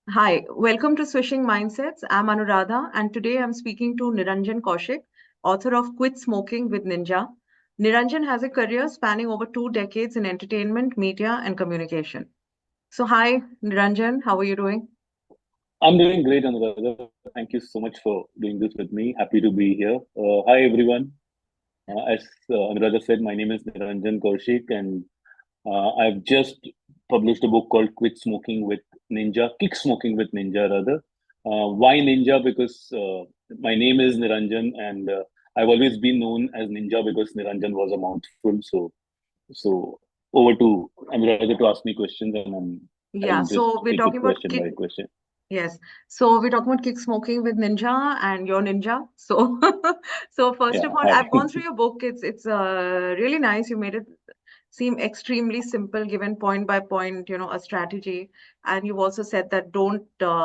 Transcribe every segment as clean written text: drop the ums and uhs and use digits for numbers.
Hi, welcome to Swishing Mindsets. I'm Anuradha, and today I'm speaking to Niranjan Kaushik, author of Quit Smoking with Ninja. Niranjan has a career spanning over 2 decades in entertainment, media, and communication. So, hi, Niranjan, how are you doing? I'm doing great, Anuradha. Thank you so much for doing this with me. Happy to be here. Hi, everyone. As Anuradha said, my name is Niranjan Kaushik, and I've just published a book called Quit Smoking with Ninja, Kick Smoking with Ninja, rather. Why Ninja? Because my name is Niranjan, and I've always been known as Ninja because Niranjan was a mouthful. So over to Anuradha to ask me questions, and I'll Yeah, just so we're take it talking about question kick. by question. Yes, so we're talking about kick smoking with Ninja, and you're Ninja. So, so first Yeah, of all, hi. I've gone through your book. It's really nice. You made it seem extremely simple, given point by point, a strategy. And you've also said that don't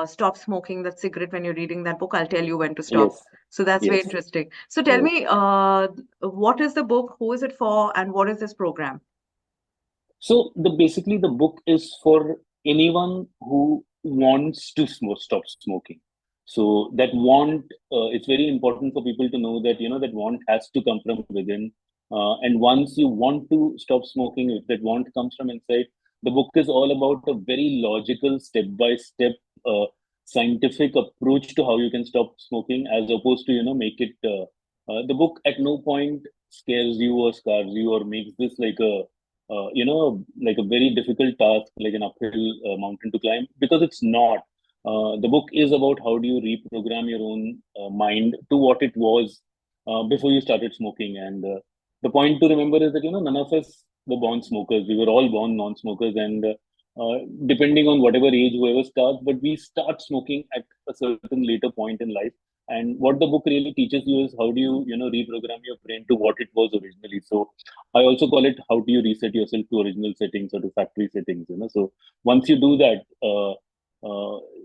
stop smoking that cigarette when you're reading that book. I'll tell you when to stop. Yes, So that's very yes. interesting. So tell Yeah. me, what is the book? Who is it for? And what is this program? So basically the book is for anyone who wants to stop smoking. So that want, it's very important for people to know that that want has to come from within. And once you want to stop smoking, if that want comes from inside, the book is all about a very logical, step-by-step, scientific approach to how you can stop smoking, as opposed to make it. The book at no point scares you or scars you or makes this like a very difficult task, like an uphill mountain to climb, because it's not. The book is about how do you reprogram your own mind to what it was before you started smoking. And the point to remember is that none of us were born smokers. We were all born non-smokers, and depending on whatever age whoever starts, but we start smoking at a certain later point in life. And what the book really teaches you is how do you reprogram your brain to what it was originally. So I also call it how do you reset yourself to original settings or to factory settings. So once you do that,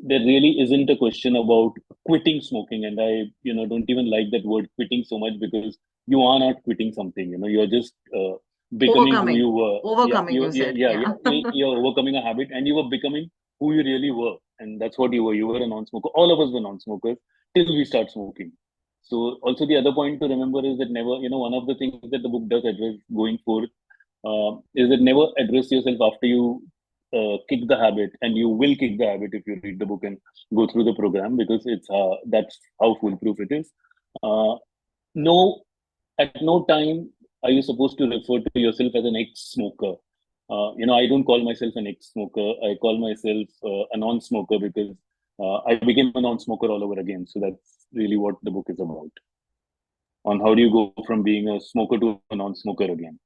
there really isn't a question about quitting smoking. And I, don't even like that word quitting so much, because you are not quitting something. You're just becoming who Overcoming. you were. Yeah, Overcoming, you said. Yeah. you're overcoming a habit, and you were becoming who you really were, and that's what you were. You were a non-smoker. All of us were non-smokers till we start smoking. So also the other point to remember is that never, one of the things that the book does address going forth is that never address yourself after you kick the habit, and you will kick the habit if you read the book and go through the program, because it's that's how foolproof it is. Uh, no, at no time are you supposed to refer to yourself as an ex-smoker. I don't call myself an ex-smoker. I call myself a non-smoker, because I became a non-smoker all over again. So that's really what the book is about, on how do you go from being a smoker to a non-smoker again.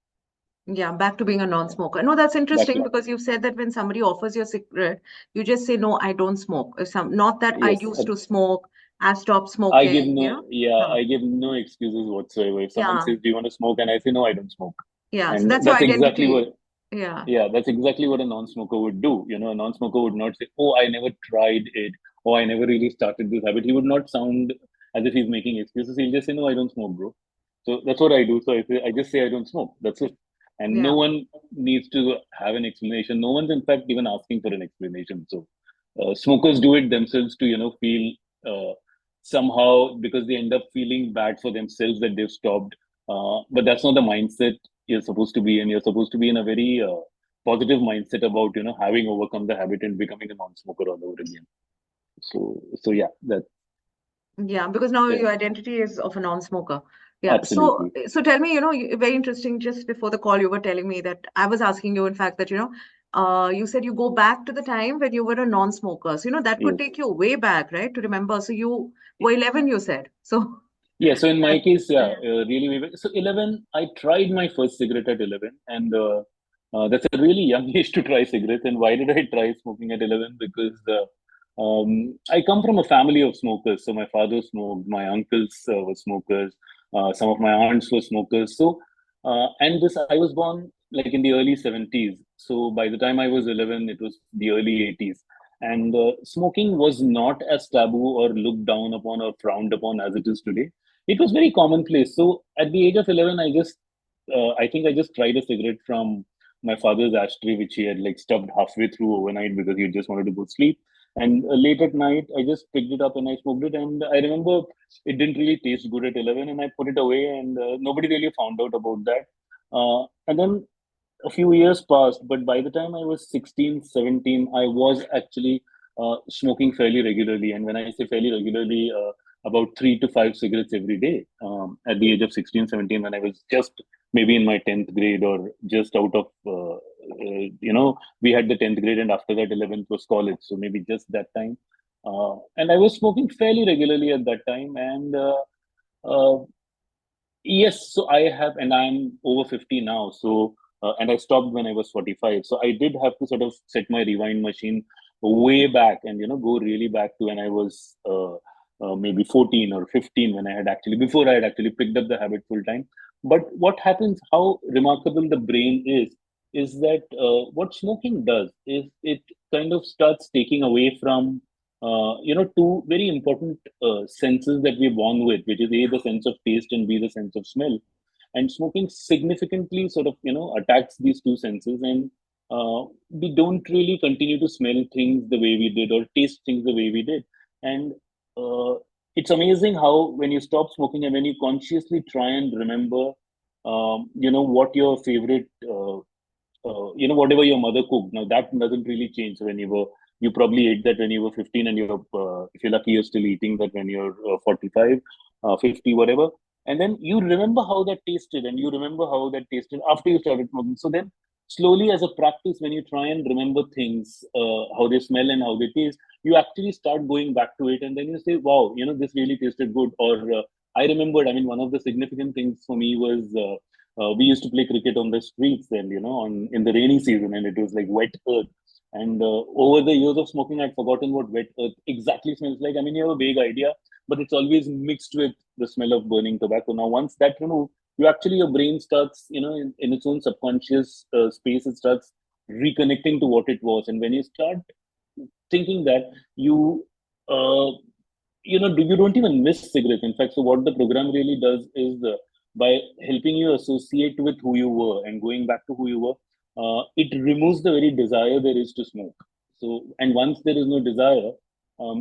Yeah, back to being a non-smoker. No, that's Back to interesting because you've said that when somebody offers you a cigarette, you just say, no, I don't smoke. Not that I yes, used to smoke, I stopped I give smoking, no, yeah, Huh. I give no excuses whatsoever. If someone Yeah, says, "Do you want to smoke?" and I say, "No, I don't smoke," yeah. So and that's your that's exactly identity. what, Yeah, yeah, that's exactly what a non-smoker would do. A non-smoker would not say, "Oh, I never tried it," "Oh, I never really started this habit." He would not sound as if he's making excuses. He'll just say, "No, I don't smoke, bro." So that's what I do. So I just say I don't smoke. That's it. And no yeah. one needs to have an explanation. No one's in fact even asking for an explanation. So smokers do it themselves to feel somehow, because they end up feeling bad for themselves that they've stopped. But that's not the mindset you're supposed to be in. You're supposed to be in a very positive mindset about having overcome the habit and becoming a non-smoker all over again. So yeah, that, Yeah, because now yeah, your identity is of a non-smoker. Yeah. So, absolutely. so tell me, very interesting. Just before the call, you were telling me that I was asking you, in fact, that, you said you go back to the time when you were a non-smoker. So, that could Yes. take you way back, right? To remember. So you were 11, you said. So Yeah, so in my that, case, yeah, yeah. really, so 11, I tried my first cigarette at 11, and that's a really young age to try cigarettes. And why did I try smoking at 11? Because I come from a family of smokers. So my father smoked, my uncles were smokers, some of my aunts were smokers. So, and this, I was born like in the early 70s. So by the time I was 11, it was the early 80s. And smoking was not as taboo or looked down upon or frowned upon as it is today. It was very commonplace. So at the age of 11, I think I just tried a cigarette from my father's ashtray, which he had like stuffed halfway through overnight because he just wanted to go sleep. And late at night, I just picked it up and I smoked it. And I remember it didn't really taste good at 11, and I put it away, and nobody really found out about that. And then a few years passed, but by the time I was 16, 17, I was actually smoking fairly regularly. And when I say fairly regularly, about 3 to 5 cigarettes every day at the age of 16, 17, when I was just maybe in my 10th grade or just out of, we had the 10th grade, and after that, 11th was college. So maybe just that time. And I was smoking fairly regularly at that time. And uh, yes, so I have, and I'm over 50 now. So, and I stopped when I was 45. So I did have to sort of set my rewind machine way back and, go really back to when I was maybe 14 or 15, when I had actually, before I had actually picked up the habit full time. But what happens, how remarkable the brain is that what smoking does is it kind of starts taking away from two very important senses that we're born with, which is A, the sense of taste, and B, the sense of smell. And smoking significantly sort of, attacks these two senses. And we don't really continue to smell things the way we did or taste things the way we did. And uh, it's amazing how when you stop smoking and when you consciously try and remember, what your favorite whatever your mother cooked. Now that doesn't really change when you probably ate that when you were 15, and if you're lucky, you're still eating that when you're 45, 50, whatever. And then you remember how that tasted, and you remember how that tasted after you started smoking. So then slowly as a practice, when you try and remember things, how they smell and how they taste, you actually start going back to it. And then you say, wow, this really tasted good. Or I remembered, I mean, one of the significant things for me was, we used to play cricket on the streets then, on in the rainy season, and it was like wet earth. And over the years of smoking, I'd forgotten what wet earth exactly smells like. I mean, you have a vague idea, but it's always mixed with the smell of burning tobacco. Now, once that removed, your brain starts, in its own subconscious space, it starts reconnecting to what it was. And when you start thinking that, uh, you don't even miss cigarettes. In fact, so what the program really does is by helping you associate with who you were and going back to who you were, it removes the very desire there is to smoke. So, and once there is no desire,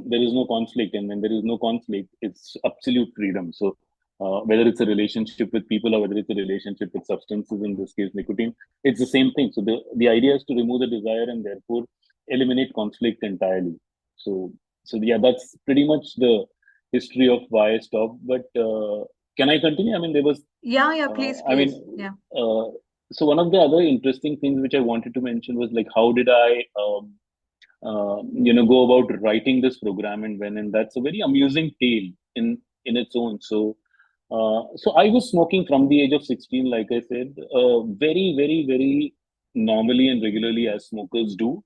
there is no conflict, and when there is no conflict, it's absolute freedom. So, whether it's a relationship with people or whether it's a relationship with substances, in this case nicotine, it's the same thing. So the idea is to remove the desire and therefore eliminate conflict entirely. So yeah, that's pretty much the history of why I stopped. But can I continue? I mean, there was, Yeah, please, I mean, please. Yeah. so one of the other interesting things which I wanted to mention was like, how did I, go about writing this program and when? And that's a very amusing tale in its own. So, so I was smoking from the age of 16, like I said, very, very, very normally and regularly as smokers do,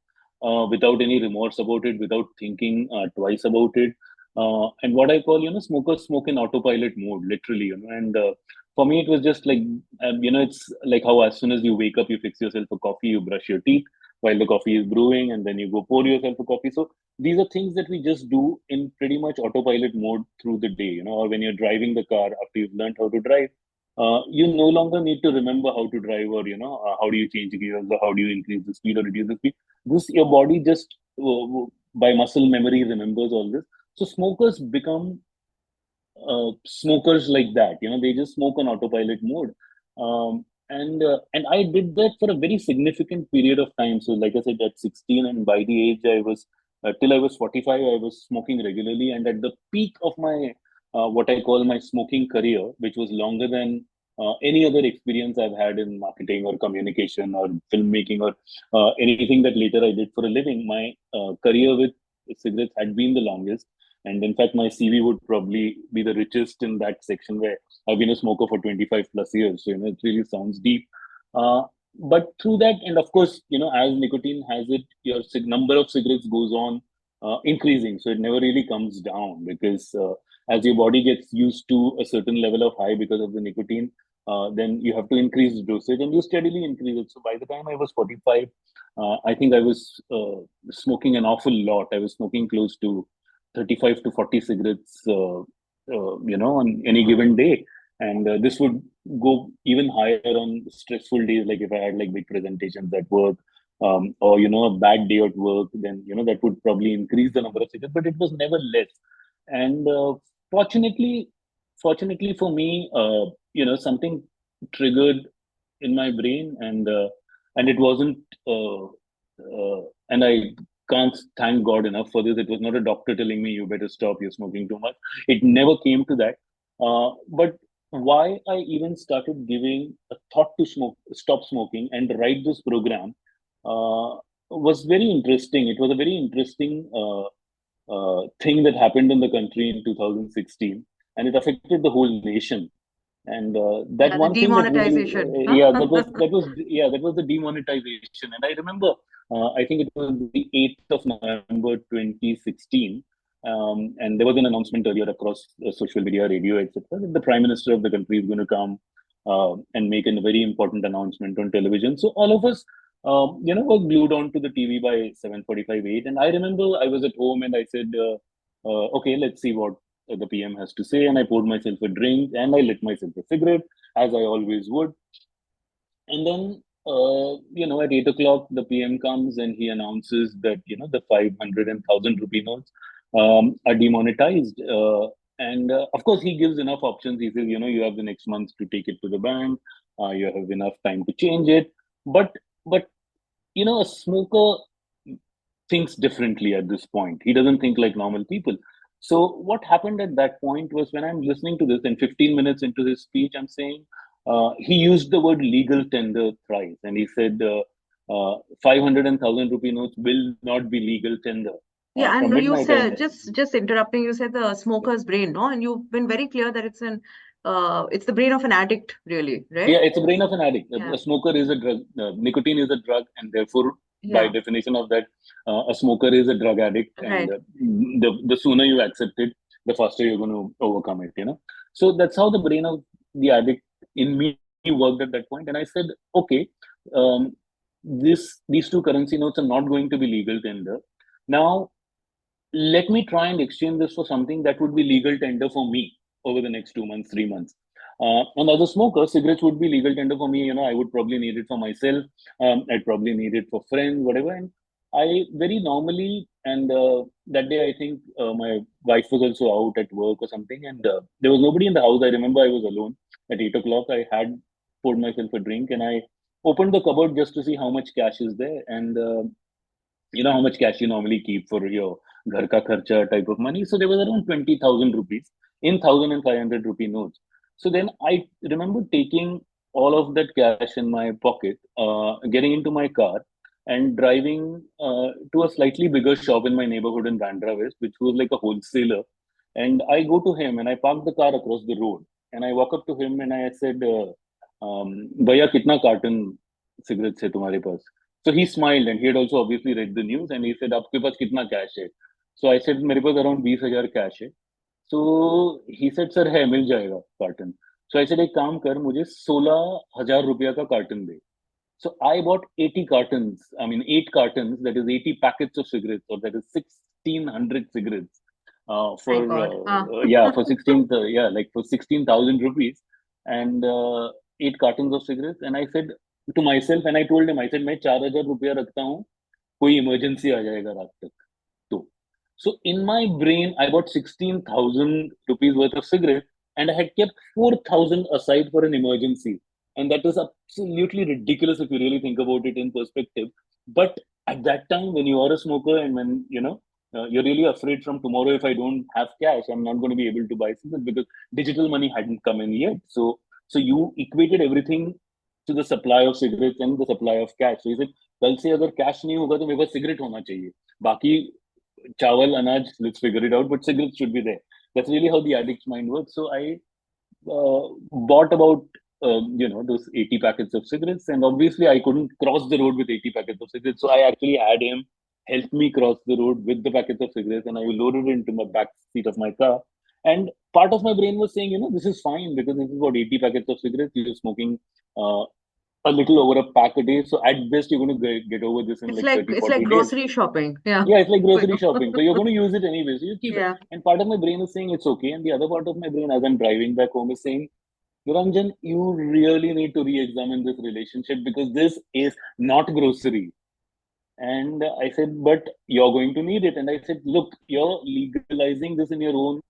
without any remorse about it, without thinking twice about it. And what I call, smokers smoke in autopilot mode, literally, and for me, it was just like, it's like how as soon as you wake up, you fix yourself a coffee, you brush your teeth while the coffee is brewing, and then you go pour yourself a coffee. So these are things that we just do in pretty much autopilot mode through the day, or when you're driving the car after you've learned how to drive. You no longer need to remember how to drive, or how do you change gears, or how do you increase the speed or reduce the speed. This, your body just by muscle memory remembers all this. So smokers become smokers like that. They just smoke on autopilot mode. And I did that for a very significant period of time. So like I said, at 16, and by the age I was till I was 45, I was smoking regularly. And at the peak of my what I call my smoking career, which was longer than any other experience I've had in marketing or communication or filmmaking or anything that later I did for a living, my career with cigarettes had been the longest. And in fact, my CV would probably be the richest in that section, where I've been a smoker for 25 plus years. So, it really sounds deep. Uh, but through that, and of course, as nicotine has it, your number of cigarettes goes on increasing. So it never really comes down, because as your body gets used to a certain level of high because of the nicotine, then you have to increase the dosage, and you steadily increase it. So by the time I was 45, I think I was smoking an awful lot. I was smoking close to 35 to 40 cigarettes, on any given day. And this would go even higher on stressful days, like if I had like big presentations at work, or a bad day at work, then that would probably increase the number of cigarettes, but it was never less. And fortunately, fortunately for me, something triggered in my brain, and it wasn't. And I can't thank God enough for this. It was not a doctor telling me you better stop, you're smoking too much. It never came to that. But why I even started giving a thought to stop smoking and write this program uh, was very interesting. It was a very interesting thing that happened in the country in 2016, and it affected the whole nation. And that Yeah, the one thing that really, demonetization. yeah, that was the demonetization. And I remember, I think it was the 8th of November 2016, and there was an announcement earlier across social media, radio, etc., that the Prime Minister of the country is going to come and make a very important announcement on television. So all of us, were glued on to the TV by 7:45, 8. And I remember I was at home and I said, okay, let's see what the PM has to say. And I poured myself a drink and I lit myself a cigarette, as I always would. And then, at 8 o'clock, the PM comes and he announces that, the 500 and 1,000 rupee notes are demonetized. And of course, he gives enough options. He says, you have the next month to take it to the bank. You have enough time to change it. But, a smoker thinks differently at this point. He doesn't think like normal people. So what happened at that point was, when I'm listening to this, and 15 minutes into his speech, I'm saying he used the word legal tender thrice, and he said 500 and 1,000 rupee notes will not be legal tender Yeah, from and you midnight. And said, just interrupting, you said the smoker's brain, no? And you've been very clear that it's the brain of an addict, really, right? yeah, it's a brain of an addict. Yeah, A smoker is a drug. Nicotine is a drug, and therefore, by yeah, definition of that, a smoker is a drug addict. And right. the sooner you accept it, the faster you're going to overcome it. So that's how the brain of the addict in me worked at that point. And I said, okay, um, these two currency notes are not going to be legal tender. Now, let me try and exchange this for something that would be legal tender for me over the next 2 months, 3 months. And as a smoker, cigarettes would be legal tender for me. I would probably need it for myself. I'd probably need it for friends, whatever. And I very normally, and that day I think my wife was also out at work or something, and there was nobody in the house. I remember I was alone at 8 o'clock. I had poured myself a drink, and I opened the cupboard just to see how much cash is there. And how much cash you normally keep for your ghar ka kharcha type of money. So there was around 20,000 rupees in 1,500 rupee notes. So then I remember taking all of that cash in my pocket, getting into my car and driving to a slightly bigger shop in my neighborhood in Bandra West, which was like a wholesaler. And I go to him and I park the car across the road. And I walk up to him and I said, Bhaiya, kitna carton cigarettes hai tumhare paas? So he smiled and he had also obviously read the news and he said, आपके पास कितना cash है? So I said, मेरे पास around 20,000 cash है. So he said, sir है मिल जाएगा carton. So I said, एक काम कर मुझे 16,000 रुपया का carton they. So I bought 80 cartons, I mean 8 cartons, that is 80 packets of cigarettes, or that is 1,600 cigarettes My for God. yeah, for 16 yeah, like for 16,000 rupees, and 8 cartons of cigarettes. And I said to myself, and I told him, I said मैं 4,000 रुपया रखता हूँ, कोई emergency आ जाएगा रात तक तो. So in my brain, I bought 16,000 rupees worth of cigarettes, and I had kept 4,000 aside for an emergency. And that is absolutely ridiculous if you really think about it in perspective. But at that time, when you are a smoker and when, you're really afraid from tomorrow, if I don't have cash, I'm not going to be able to buy cigarettes because digital money hadn't come in yet. So you equated everything to the supply of cigarettes and the supply of cash. So you said, कल से अगर cash नहीं होगा तो मेरे पास cigarette होना चाहिए. बाकी chawal, anaj, let's figure it out, but cigarettes should be there. That's really how the addict's mind works. So I bought about, those 80 packets of cigarettes, and obviously I couldn't cross the road with 80 packets of cigarettes. So I actually had him help me cross the road with the packets of cigarettes, and I loaded it into my back seat of my car. And part of my brain was saying, this is fine because this is about 80 packets of cigarettes. You're smoking uh, a little over a pack a day. So at best, you're going to get over this in It's like like 30, it's 40 like days. grocery shopping. Yeah. Yeah, it's like Quick. grocery shopping. So you're going to use it anyway. So you keep it. Yeah. And part of my brain is saying it's okay. And the other part of my brain, as I'm driving back home, is saying, Niranjan, you really need to re examine this relationship because this is not grocery. And I said, but you're going to need it. And I said, look, you're legalizing this in your own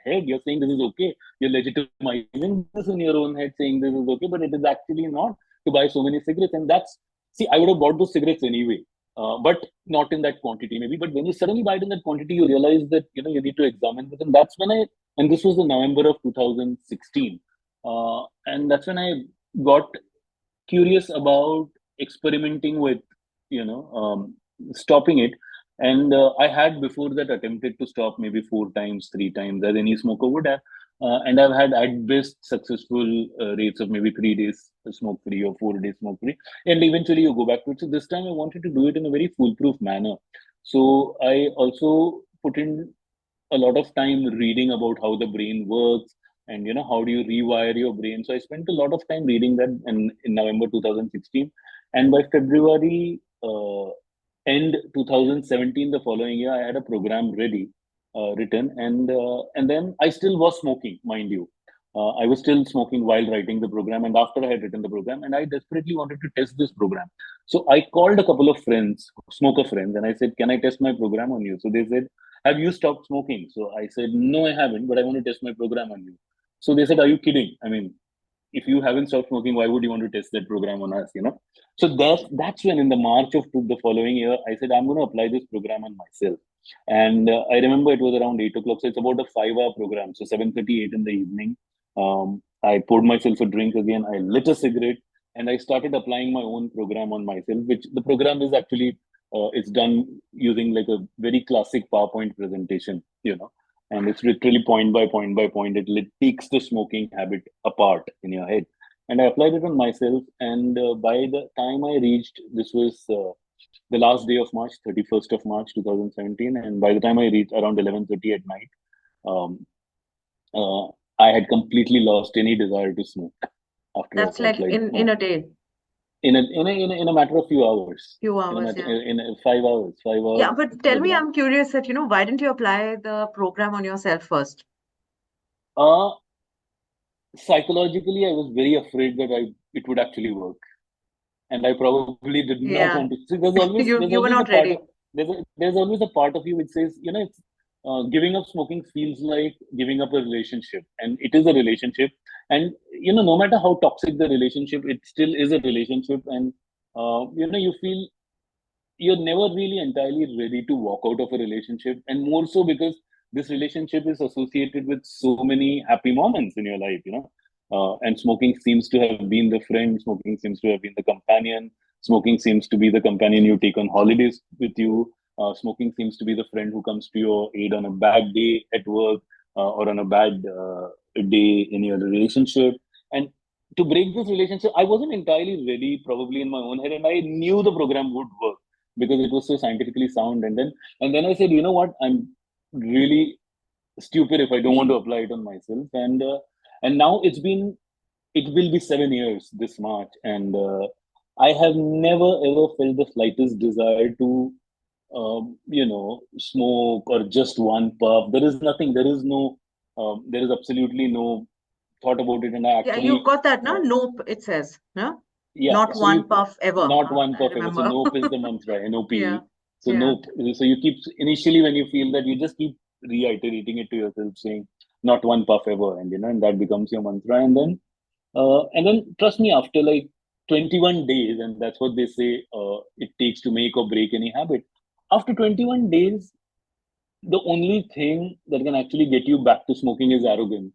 head. You're saying this is okay. You're legitimizing this in your own head, saying this is okay, but it is actually not to buy so many cigarettes. And that's, see, I would have bought those cigarettes anyway, but not in that quantity maybe. But when you suddenly buy it in that quantity, you realize that, you need to examine this. And that's when and this was in November of 2016. And that's when I got curious about experimenting with, stopping it. And I had before that attempted to stop maybe 4 times, 3 times, as any smoker would have. And I've had at best successful rates of maybe 3 days smoke free or 4 days smoke free. And eventually you go back to it. So this time I wanted to do it in a very foolproof manner. So I also put in a lot of time reading about how the brain works, and how do you rewire your brain. So I spent a lot of time reading that in November 2016. And by February end 2017, the following year, I had a program ready, written. And then I still was smoking, mind you. I was still smoking while writing the program and after I had written the program, and I desperately wanted to test this program. So I called a couple of friends, smoker friends, and I said, can I test my program on you? So they said, have you stopped smoking? So I said, no, I haven't, but I want to test my program on you. So they said, are you kidding? I mean, if you haven't stopped smoking, why would you want to test that program on us, So that's when in the March of the following year, I said, I'm going to apply this program on myself. And I remember it was around 8 o'clock. So it's about a 5-hour program. So 7:38 in the evening, I poured myself a drink again. I lit a cigarette and I started applying my own program on myself, which the program is actually, it's done using like a very classic PowerPoint presentation, and it's literally point by point by point. It takes the smoking habit apart in your head. And I applied it on myself. And by the time I reached, this was the last day of March, 31st of March 2017. And by the time I reached around 11:30 at night, um, uh, I had completely lost any desire to smoke after That's I like applied in a day, in a matter of few hours. few In a hours, matter, yeah. in 5 hours, 5 hour Yeah, but tell me, program. I'm curious that, why didn't you apply the program on yourself first? Uh, Psychologically, I was very afraid that it would actually work, and I probably did not Yeah, want to. See, there's you were always a not part of ready. there's always a part of you which says, it's giving up smoking feels like giving up a relationship, and it is a relationship. And no matter how toxic the relationship, it still is a relationship. And you feel you're never really entirely ready to walk out of a relationship, and more so because this relationship is associated with so many happy moments in your life, and smoking seems to have been the friend, smoking seems to have been the companion, smoking seems to be the companion you take on holidays with you, smoking seems to be the friend who comes to your aid on a bad day at work, or on a bad day in your relationship. And to break this relationship, I wasn't entirely ready, probably in my own head, and I knew the program would work because it was so scientifically sound. And then I said, you know what, I'm really stupid if I don't want to apply it on myself. And now it will be 7 years this March, and I have never ever felt the slightest desire to smoke or just one puff. There is nothing. There is absolutely no thought about it. And I Yeah, you've actually, got that, no? uh, Nope, it says, no? yeah. Not So one puff ever. not one I puff ever. So remember. nope is the mantra, Yeah, NOPE. So yeah. nope. So you keep initially when you feel that, you just keep reiterating it to yourself, saying not one puff ever, and that becomes your mantra. And then trust me, after like 21 days, and that's what they say, it takes to make or break any habit. After 21 days, the only thing that can actually get you back to smoking is arrogance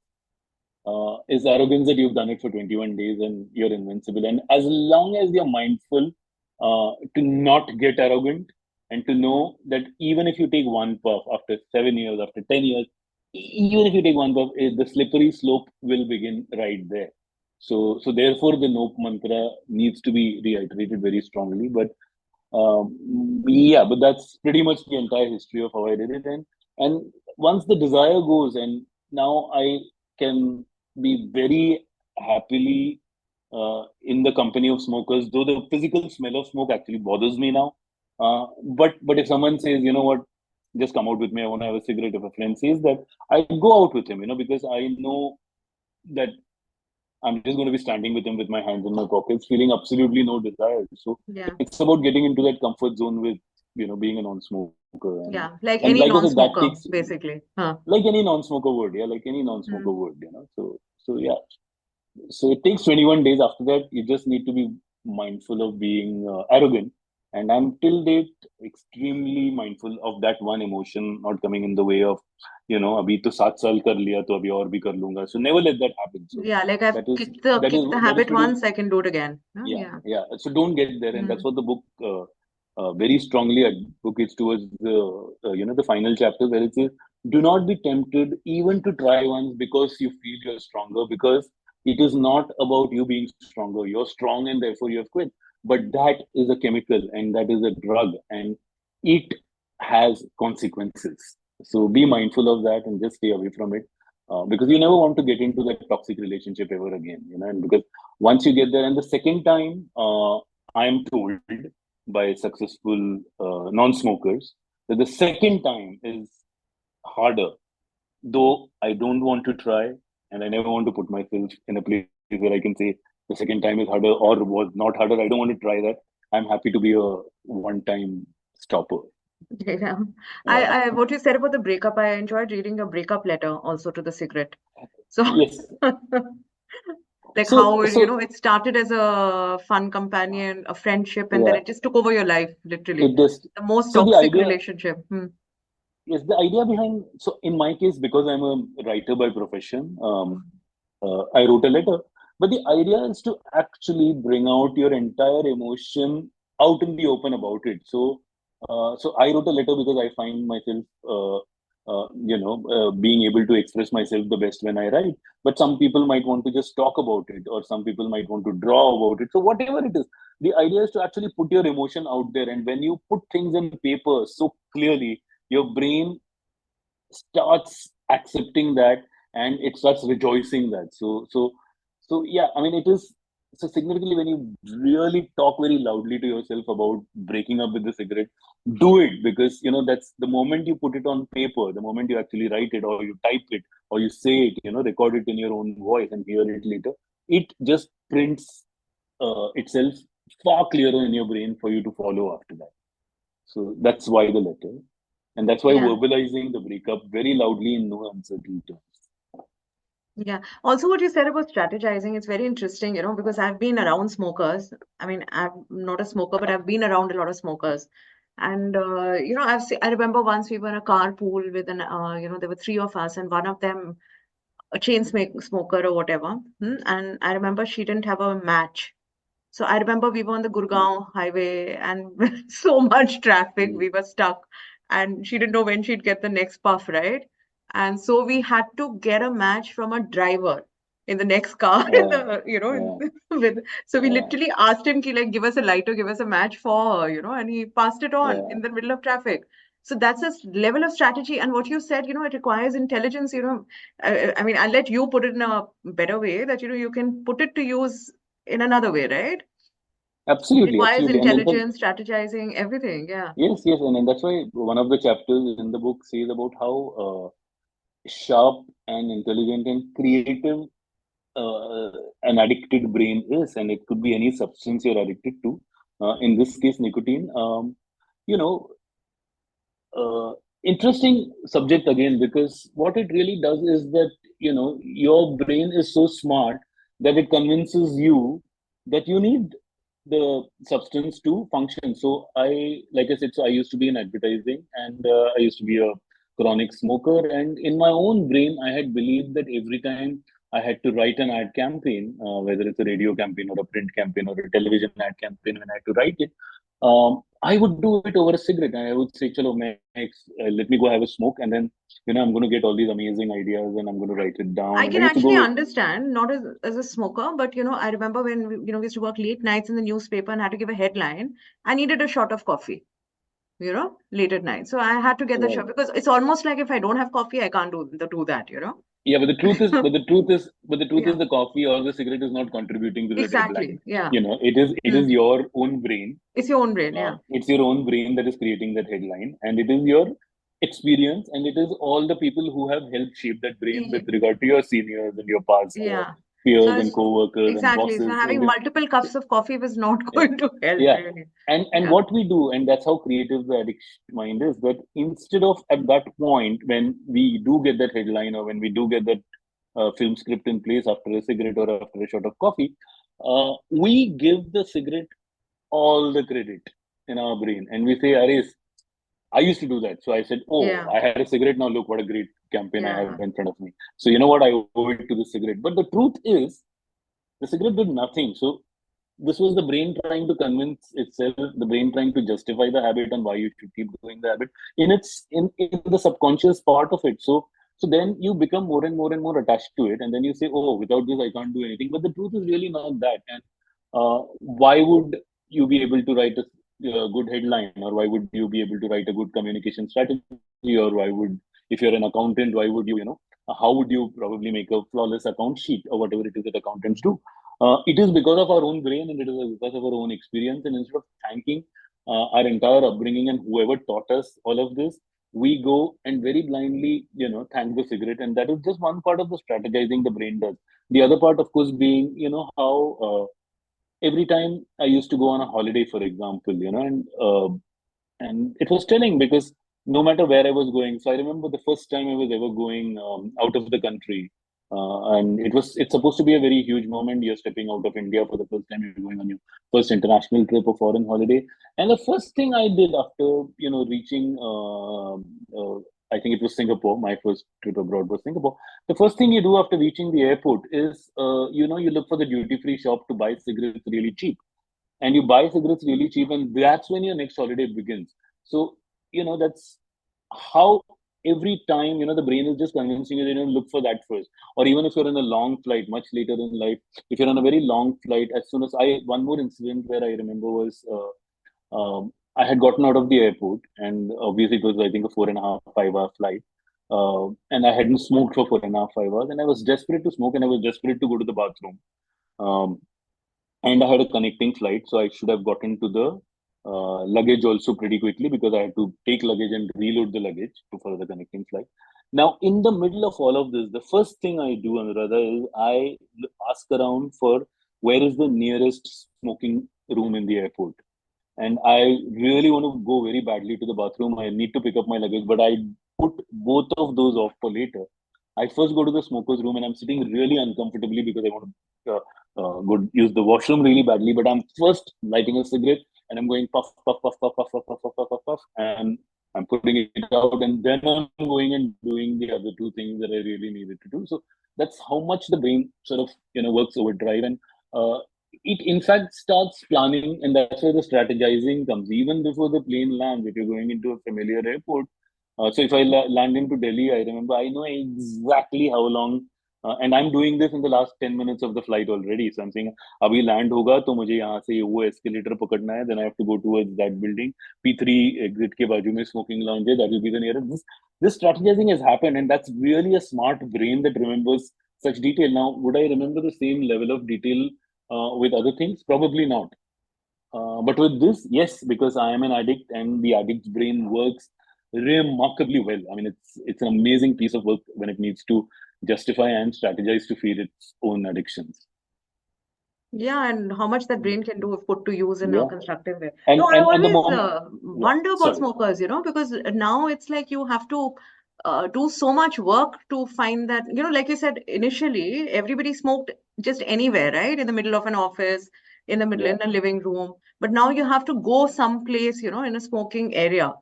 that you've done it for 21 days and you're invincible. And as long as you're mindful, to not get arrogant, and to know that even if you take one puff after 7 years, after 10 years, even if you take one puff, the slippery slope will begin right there. So therefore, the nope mantra needs to be reiterated very strongly. Yeah, but that's pretty much the entire history of how I did it. And once the desire goes, and now I can be very happily in the company of smokers, though the physical smell of smoke actually bothers me now. But if someone says, you know what, just come out with me, I want to have a cigarette. If a friend says that, I go out with him, because I know that I'm just going to be standing with him with my hands in my pockets, feeling absolutely no desire. So Yeah. it's about getting into that comfort zone with, being a non-smoker. Yeah. Like And any like I said, that non-smoker, takes, basically. Huh. like any non-smoker would, yeah, like any Mm. non-smoker would. So yeah. So it takes 21 days. After that, you just need to be mindful of being arrogant. And I'm till date extremely mindful of that one emotion not coming in the way of, abhi to 7 saal kar liya, to abhi aur bhi kar lunga. So never let that happen. So Yeah, like I've that is kicked the that is kicked the that is habit pretty. once, I can do it again. Huh? Yeah, Yeah. yeah. So don't get there, and that's Mm. what the book very strongly advocates towards the final chapter, where it says, "Do not be tempted even to try once because you feel you're stronger, because it is not about you being stronger. You're strong, and therefore you have quit. But that is a chemical, and that is a drug, and it has consequences. So be mindful of that and just stay away from it." Because you never want to get into that toxic relationship ever again, and because once you get there, and the second time, I am told by successful non-smokers that the second time is harder, though I don't want to try, and I never want to put myself in a place where I can say the second time is harder or was not harder. I don't want to try that. I'm happy to be a one-time stopper. Yeah. Yeah. What you said about the breakup, I enjoyed reading your breakup letter also to the cigarette. So, Yes. like So how it, so it started as a fun companion, a friendship, and then yeah, it just took over your life, literally. it does. The most So the toxic idea, relationship. Hmm. yes, the idea behind, so in my case, because I'm a writer by profession, I wrote a letter. But the idea is to actually bring out your entire emotion out in the open about it. So I wrote a letter because I find myself, being able to express myself the best when I write. But some people might want to just talk about it, or some people might want to draw about it. So whatever it is, the idea is to actually put your emotion out there. And when you put things in paper so clearly, your brain starts accepting that, and it starts rejoicing that. So yeah, I mean, it is so significantly when you really talk very loudly to yourself about breaking up with the cigarette, do it, because that's the moment you put it on paper, the moment you actually write it, or you type it, or you say it, record it in your own voice and hear it later, it just prints itself far clearer in your brain for you to follow after that. So that's why the letter. And that's why Yeah. verbalizing the breakup very loudly in no uncertain terms. Yeah. Also, what you said about strategizing, it's very interesting, because I've been around smokers. I mean, I'm not a smoker, but I've been around a lot of smokers. And, I remember once we were in a carpool with there were three of us, and one of them, a smoker or whatever. And I remember she didn't have a match. So I remember we were on the Gurgaon highway and so much traffic, Mm. we were stuck, and she didn't know when she'd get the next puff, right? And so we had to get a match from a driver in the next car, Yeah, yeah, with, so we yeah, literally asked him, ki, like, give us a lighter, give us a match for her, and he passed it on yeah. in the middle of traffic. So that's a level of strategy. And what you said, it requires intelligence, I mean, I'll let you put it in a better way that, you can put it to use in another way, right? Absolutely, Requires absolutely. And in fact, intelligence, strategizing, everything. Yeah. yes, yes. And that's why one of the chapters in the book says about how sharp and intelligent and creative uh, an addicted brain is. And it could be any substance you're addicted to. In this case, nicotine. You know, Interesting subject again, because what it really does is that your brain is so smart that it convinces you that you need the substance to function. So like I said, so I used to be in advertising, and I used to be a chronic smoker, and in my own brain I had believed that every time I had to write an ad campaign, whether it's a radio campaign or a print campaign or a television ad campaign, when I had to write it, I would do it over a cigarette. And I would say, "Chalo, Max, let me go have a smoke, and then I'm going to get all these amazing ideas, and I'm going to write it down." I And I can used to actually go, understand, not as a smoker, but I remember when we used to work late nights in the newspaper and had to give a headline. I needed a shot of coffee, late at night. So I had to get the shot right. because it's almost like if I don't have coffee, I can't do that. Yeah, but the truth is, Yeah, the coffee or the cigarette is not contributing to that headline. exactly. Yeah. It is Hmm. your own brain. It's your own brain. Yeah. It's your own brain that is creating that headline, and it is your experience, and it is all the people who have helped shape that brain with Ye- regard to your seniors and your past Yeah. peers So and co-workers and exactly. So bosses. having multiple cups of coffee was not going to help, Yeah. really. And Yeah. what we do, and that's how creative the addiction mind is, that instead of at that point when we do get that headline or when we do get that film script in place after a cigarette or after a shot of coffee, we give the cigarette all the credit in our brain, and we say, "Aris, I used to do that." So I said, "Oh, Yeah. I had a cigarette. Now look what a great campaign I Yeah. have in front of me. So you know what? I owe it to the cigarette." But the truth is, the cigarette did nothing. So this was the brain trying to convince itself, the brain trying to justify the habit and why you should keep doing the habit in the subconscious part of it. So then you become more and more and more attached to it, and then you say, "Oh, without this I can't do anything." But the truth is really not that. And why would you be able to write a good headline, or why would you be able to write a good communication strategy, or why would, if you're an accountant, why would you, how would you probably make a flawless account sheet or whatever it is that accountants do? It is because of our own brain, and it is because of our own experience. And instead of thanking our entire upbringing and whoever taught us all of this, we go and very blindly, thank the cigarette. And that is just one part of the strategizing the brain does. The other part, of course, being, how every time I used to go on a holiday, for example, and it was telling because no matter where I was going, so I remember the first time I was ever going out of the country, and it's supposed to be a very huge moment. You're stepping out of India for the first time. You're going on your first international trip or foreign holiday, and the first thing I did after reaching, I think it was Singapore. My first trip abroad was Singapore. The first thing you do after reaching the airport is, you look for the duty free shop to buy cigarettes really cheap, and you buy cigarettes really cheap, and that's when your next holiday begins. So that's how every time the brain is just convincing you that look for that first. Or even if you're in a long flight much later in life, if you're on a very long flight, as soon as one more incident where I remember was, I had gotten out of the airport, and obviously it was, I think, a 4.5 5 hour flight, and I hadn't smoked for 4.5 5 hours, and I was desperate to smoke, and I was desperate to go to the bathroom. um, and I had a connecting flight, so I should have gotten to the luggage also pretty quickly, because I had to take luggage and reload the luggage for the connecting flight. Now, in the middle of all of this, the first thing I do, Anuradha, is I ask around for where is the nearest smoking room in the airport. And I really want to go very badly to the bathroom. I need to pick up my luggage, but I put both of those off for later. I first go to the smoker's room, and I'm sitting really uncomfortably because I want to go use the washroom really badly. But I'm first lighting a cigarette, and I'm going puff, puff, puff, puff, puff, puff, puff, puff, puff, puff, puff, and I'm putting it out, and then I'm going and doing the other two things that I really needed to do. So that's how much the brain sort of works overdrive, and uh, it in fact starts planning, and that's where the strategizing comes even before the plane lands. If you're going into a familiar airport, so if I land into Delhi, I remember I know exactly how long, and I'm doing this in the last 10 minutes of the flight already. So I'm saying, abhi land hoga, to mujhe yahan se wo escalator pakadna hai, then I have to go towards that building. P3 exit ke baju mein smoking lounge hai, that will be the nearest. This strategizing has happened, and that's really a smart brain that remembers such detail. Now, would I remember the same level of detail with other things? Probably not. But with this, yes, because I am an addict, and the addict's brain works remarkably well. I mean, it's an amazing piece of work when it needs to justify and strategize to feed its own addictions. Yeah, and how much that brain can do if put to use in a Yeah, constructive way. and No, I and the always moment, yeah, wonder about sorry, smokers, because now it's like you have to do so much work to find that, like you said, initially everybody smoked just anywhere, right? In the middle of an office, in the middle, yeah, in a living room. But now you have to go someplace, in a smoking area,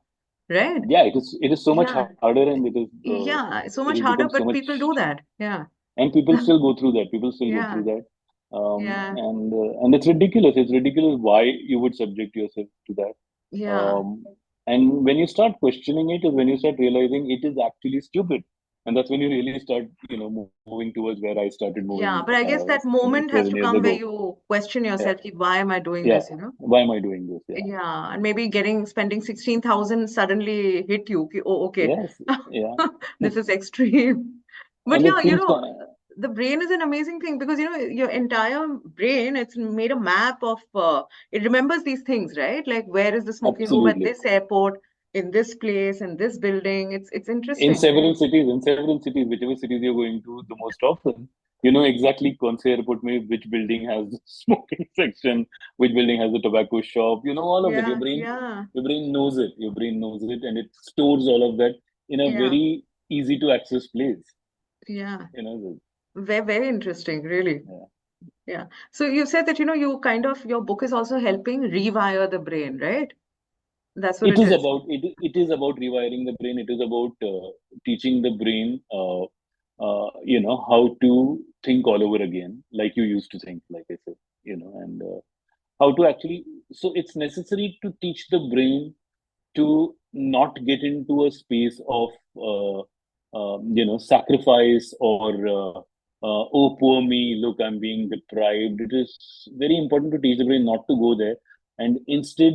right? yeah. It is so much Yeah, harder, and yeah, so it much has harder, become so but much, people do that. Yeah, and people still go through that. People still go yeah, through that, yeah, and it's ridiculous. It's ridiculous why you would subject yourself to that. yeah. Um, and when you start questioning it, is when you start realizing it is actually stupid, and that's when you really start, moving towards where I started Yeah, moving, but I guess that moment has 7 to years come where ago. you question Yeah, yourself, like, why am I doing yeah. this? Why am I doing this? Yeah. Yeah, and maybe spending 16,000 suddenly hit you. Oh, okay. Yes. Yeah. This is extreme. But And yeah, it seems the brain is an amazing thing because, your entire brain, it's made a map of, it remembers these things, right? Like, where is the smoking room at absolutely. this airport, in this place, in this building? It's In interesting, right? several cities, whichever cities you're going to the most often, You know exactly कौन से airport में which building has the smoking section, which building has the tobacco shop. You know all of it. Yeah, yeah, Your brain knows it. Your brain knows it, and it stores all of that in a yeah, very easy to access place. yeah. You know, Very, very interesting, really. yeah. Yeah. So you said that, you kind of, your book is also helping rewire the brain, right? That's what It it is is. about it. It is about rewiring the brain. It is about teaching the brain, how to think all over again, like you used to think, like I said, and how to actually. So it's necessary to teach the brain to not get into a space of sacrifice or oh poor me, look, I'm being deprived. It is very important to teach the brain not to go there, and instead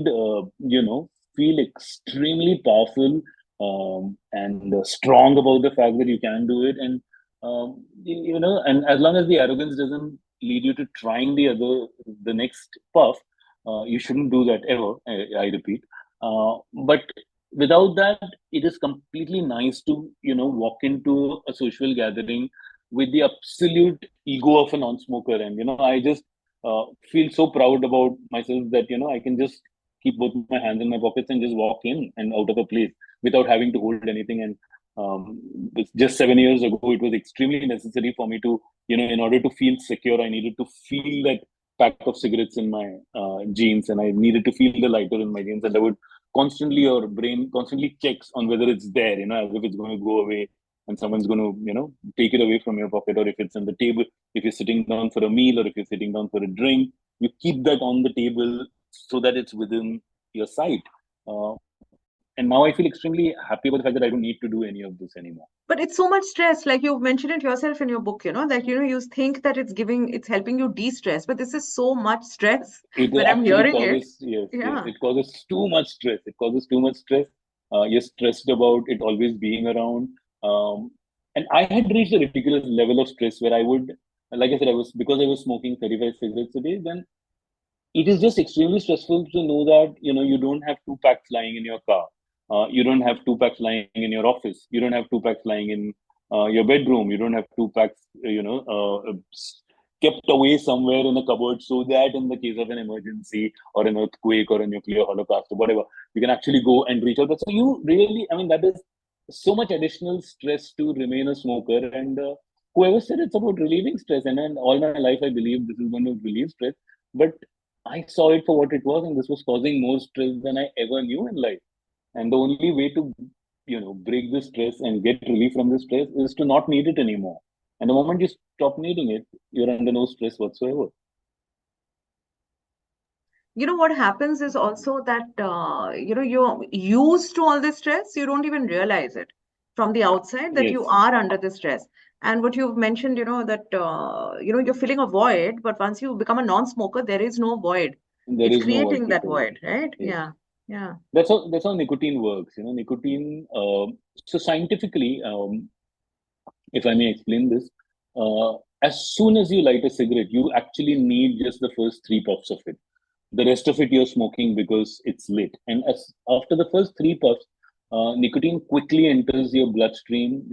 feel extremely powerful, and strong about the fact that you can do it. And and as long as the arrogance doesn't lead you to trying the next puff, you shouldn't do that ever. I repeat. But without that, it is completely nice to walk into a social gathering with the absolute ego of a non-smoker, and I just feel so proud about myself that I can just keep both my hands in my pockets and just walk in and out of a place without having to hold anything. And just 7 years ago, it was extremely necessary for me to, in order to feel secure, I needed to feel that pack of cigarettes in my jeans, and I needed to feel the lighter in my jeans, and I would constantly, your brain constantly checks on whether it's there, as if it's going to go away and someone's going to, take it away from your pocket, or if it's on the table, if you're sitting down for a meal, or if you're sitting down for a drink, you keep that on the table so that it's within your sight. And now I feel extremely happy about the fact that I don't need to do any of this anymore. But it's so much stress, like you mentioned it yourself in your book, that you think that it's helping you de-stress, but this is so much stress It when I'm actually hearing it. causes, yes, yes, Yeah. it causes too much stress. It causes too much stress. You're stressed about it always being around. And I had reached a ridiculous level of stress where I would, like I said, because I was smoking 35 cigarettes a day, then it is just extremely stressful to know that you don't have two packs lying in your car, you don't have two packs lying in your office, you don't have two packs lying in your bedroom, you don't have two packs kept away somewhere in a cupboard, so that in the case of an emergency or an earthquake or a nuclear holocaust or whatever, you can actually go and reach out. But so you really, I mean, that is so much additional stress to remain a smoker. And whoever said it's about relieving stress, and all my life I believe this is going to relieve stress, but I saw it for what it was, and this was causing more stress than I ever knew in life. And the only way to, break the stress and get relief from the stress is to not need it anymore. And the moment you stop needing it, you're under no stress whatsoever. What happens is also that, you're used to all this stress, you don't even realize it from the outside that you Yes, are under the stress. And what you've mentioned, that, you're filling a void, but once you become a non-smoker, there is no void. there It's is no void creating to that fill. void, right? Yes, Yeah, yeah. that's how nicotine works. Nicotine. So scientifically, if I may explain this, as soon as you light a cigarette, you actually need just the first three puffs of it. The rest of it you're smoking because it's lit. And as after the first three puffs, nicotine quickly enters your bloodstream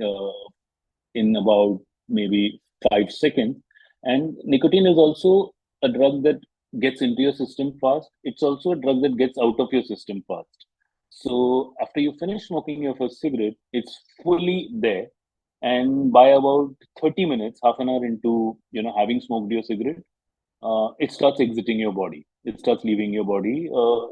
in about maybe 5 seconds. And nicotine is also a drug that gets into your system fast. It's also a drug that gets out of your system fast. So after you finish smoking your first cigarette, it's fully there, and by about 30 minutes, half an hour into having smoked your cigarette, it starts exiting your body. It starts leaving your body.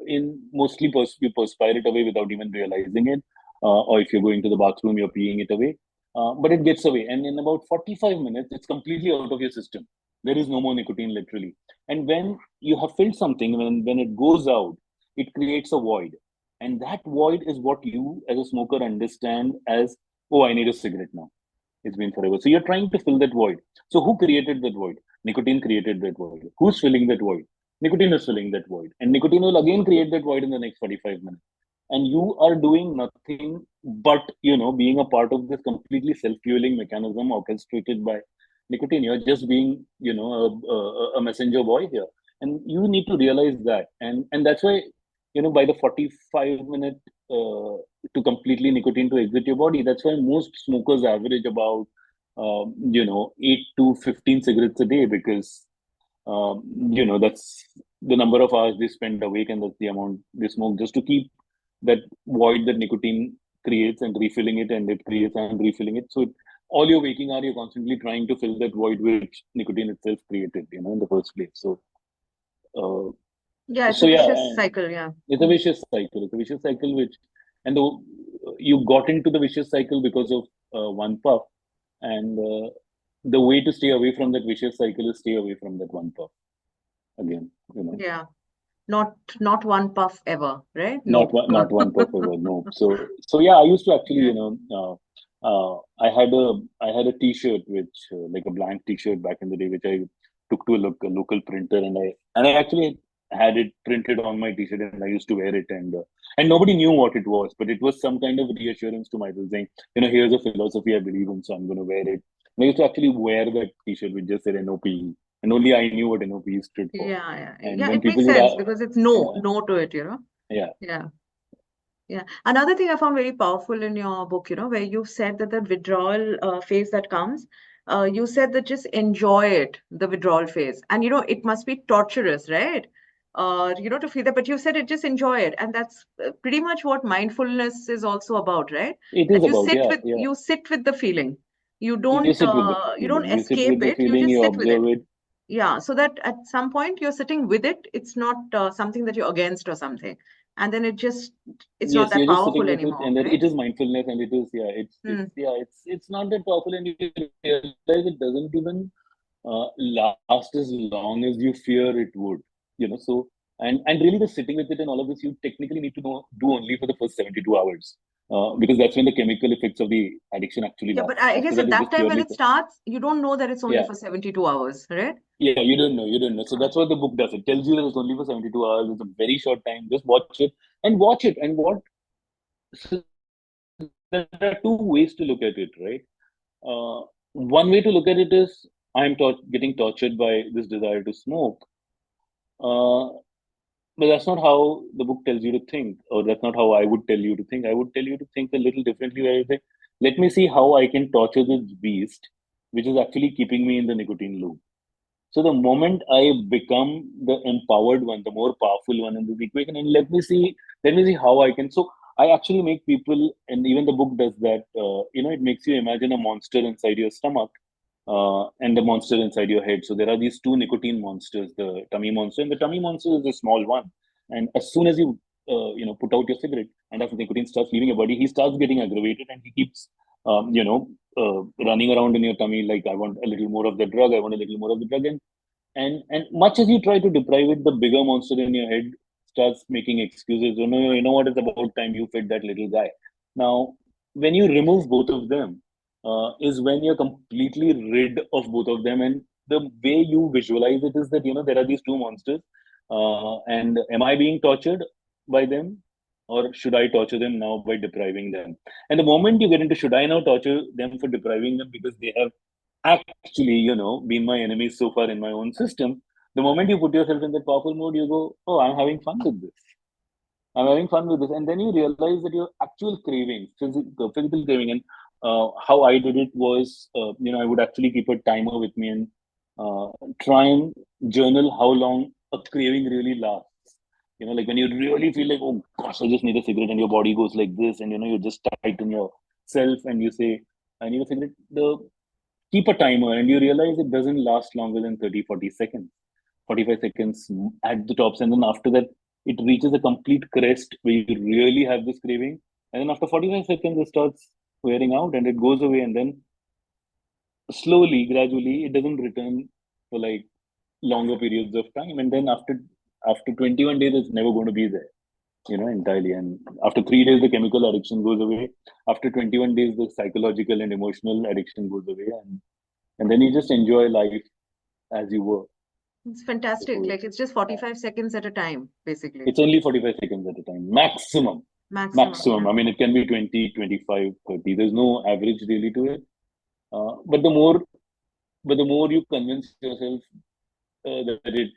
In mostly you perspire it away without even realizing it, or if you're going to the bathroom, you're peeing it away. But it gets away, and in about 45 minutes, it's completely out of your system. There is no more nicotine, literally. And when you have filled something, when it goes out, it creates a void, and that void is what you, as a smoker, understand as, oh, I need a cigarette now. It's been forever. So you're trying to fill that void. So who created that void? Nicotine created that void. Who's filling that void? Nicotine is filling that void. And nicotine will again create that void in the next 45 minutes. And you are doing nothing but, being a part of this completely self-fueling mechanism orchestrated by nicotine. You're just being, a messenger boy here. And you need to realize that. And that's why, by the 45-minute to completely nicotine to exit your body. That's why most smokers average about 8 to 15 cigarettes a day because, that's the number of hours they spend awake and that's the amount they smoke just to keep that void that nicotine creates and refilling it and it creates and refilling it. So all your waking hour, you're constantly trying to fill that void which nicotine itself created, in the first place. So, uh, Yeah, it's so a yeah, vicious cycle. Yeah. it's a vicious cycle. It's a vicious cycle and you got into the vicious cycle because of one puff, and the way to stay away from that vicious cycle is stay away from that one puff again. Yeah. Not one puff ever, right? Not Nope. one, not one puff ever. No. So yeah, I used to actually, Yeah. I had a T-shirt which like a blank T-shirt back in the day, which I took to a local printer, and I actually had it printed on my T-shirt, and I used to wear it, and nobody knew what it was, but it was some kind of reassurance to myself, saying, here's a philosophy I believe in, so I'm going to wear it. And I used to actually wear that T-shirt which just said NOPE, and only I knew what NOPE stood for. Yeah, yeah. And Yeah, when it makes people would, sense because it's yeah, no to it, you know? yeah, Yeah. Yeah. Another thing I found very powerful in your book, where you said that the withdrawal phase that comes, you said that just enjoy it, the withdrawal phase. And, it must be torturous, right? To feel that, but you said it, just enjoy it. And that's pretty much what mindfulness is also about, right? it is That about, yeah, yeah. you sit with the feeling. You sit with the You don't feeling. You sit with escape the it. You feeling. just You sit with it. observe it. Yeah, so that at some point you're sitting with it. It's not something that you're against or something. And then it's not Yes, that you're just sitting powerful with it, anymore, and then right? it is mindfulness, and it is, yeah, Hmm. it's not that powerful, and you realize it doesn't even last as long as you fear it would. So and really the sitting with it and all of this, you technically need to do only for the first 72 hours, because that's when the chemical effects of the addiction actually Yeah, but lasts. I After guess that, at it's that just time when purely it starts, you don't know that it's only yeah. for 72 hours, right? Yeah, you don't know. So that's what the book does. It tells you that it's only for 72 hours. It's a very short time. Just watch it and watch it. And so there are two ways to look at it, right? One way to look at it is getting tortured by this desire to smoke. Uh, but that's not how the book tells you to think, or that's not how I would tell you to think. I would tell you to think a little differently, where you say, let me see how I can torture this beast, which is actually keeping me in the nicotine loop. So the moment I become the empowered one, the more powerful one in this equation, and let me see how I can. So I actually make people, and even the book does that. It makes you imagine a monster inside your stomach, and the monster inside your head. So there are these two nicotine monsters, the tummy monster, and the tummy monster is a small one. And as soon as you, put out your cigarette, and as nicotine starts leaving your body, he starts getting aggravated, and he keeps, running around in your tummy like, I want a little more of the drug, I want a little more of the drug, and much as you try to deprive it, the bigger monster in your head starts making excuses. No, you know what? It's about time you fed that little guy. Now, when you remove both of them, is when you're completely rid of both of them. And the way you visualize it is that there are these two monsters, and am I being tortured by them, or should I torture them now by depriving them? And the moment you get into should I now torture them for depriving them because they have actually, been my enemies so far in my own system, the moment you put yourself in that powerful mode, you go, oh, I'm having fun with this. I'm having fun with this. And then you realize that your actual craving, physical craving, and how I did it was, I would actually keep a timer with me and uh, try and journal how long a craving really lasts. Like when you really feel like, oh gosh, I just need a cigarette, and your body goes like this, and you just tighten yourself and you say, I need a cigarette. Keep a timer, and you realize it doesn't last longer than 30, 40 seconds, 45 seconds at the tops. And then after that, it reaches a complete crest where you really have this craving. And then after 45 seconds, it starts wearing out and it goes away. And then slowly, gradually, it doesn't return for like longer periods of time. And then after 21 days, it's never going to be there, entirely. And after 3 days, the chemical addiction goes away. After 21 days, the psychological and emotional addiction goes away. And then you just enjoy life as you were It's fantastic. before. Like it's just 45 seconds at a time, basically. It's only 45 seconds at a time, maximum. Maximum, Maximum. yeah. I mean, it can be 20, 25, 30. There's no average really to it. But the more you convince yourself that it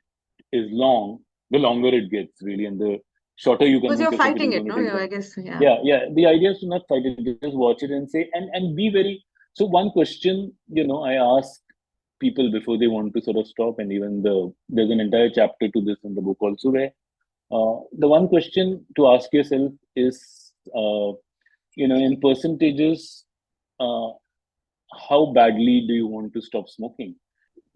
is long, the longer it gets really, and the shorter you Because convince you're yourself it is fighting it, going to no? take. I guess, yeah. Yeah. The idea is to not fight it, just watch it and say, and be very. So one question, I ask people before they want to sort of stop, and even there's an entire chapter to this in the book also, where the one question to ask yourself is, in percentages, uh, how badly do you want to stop smoking?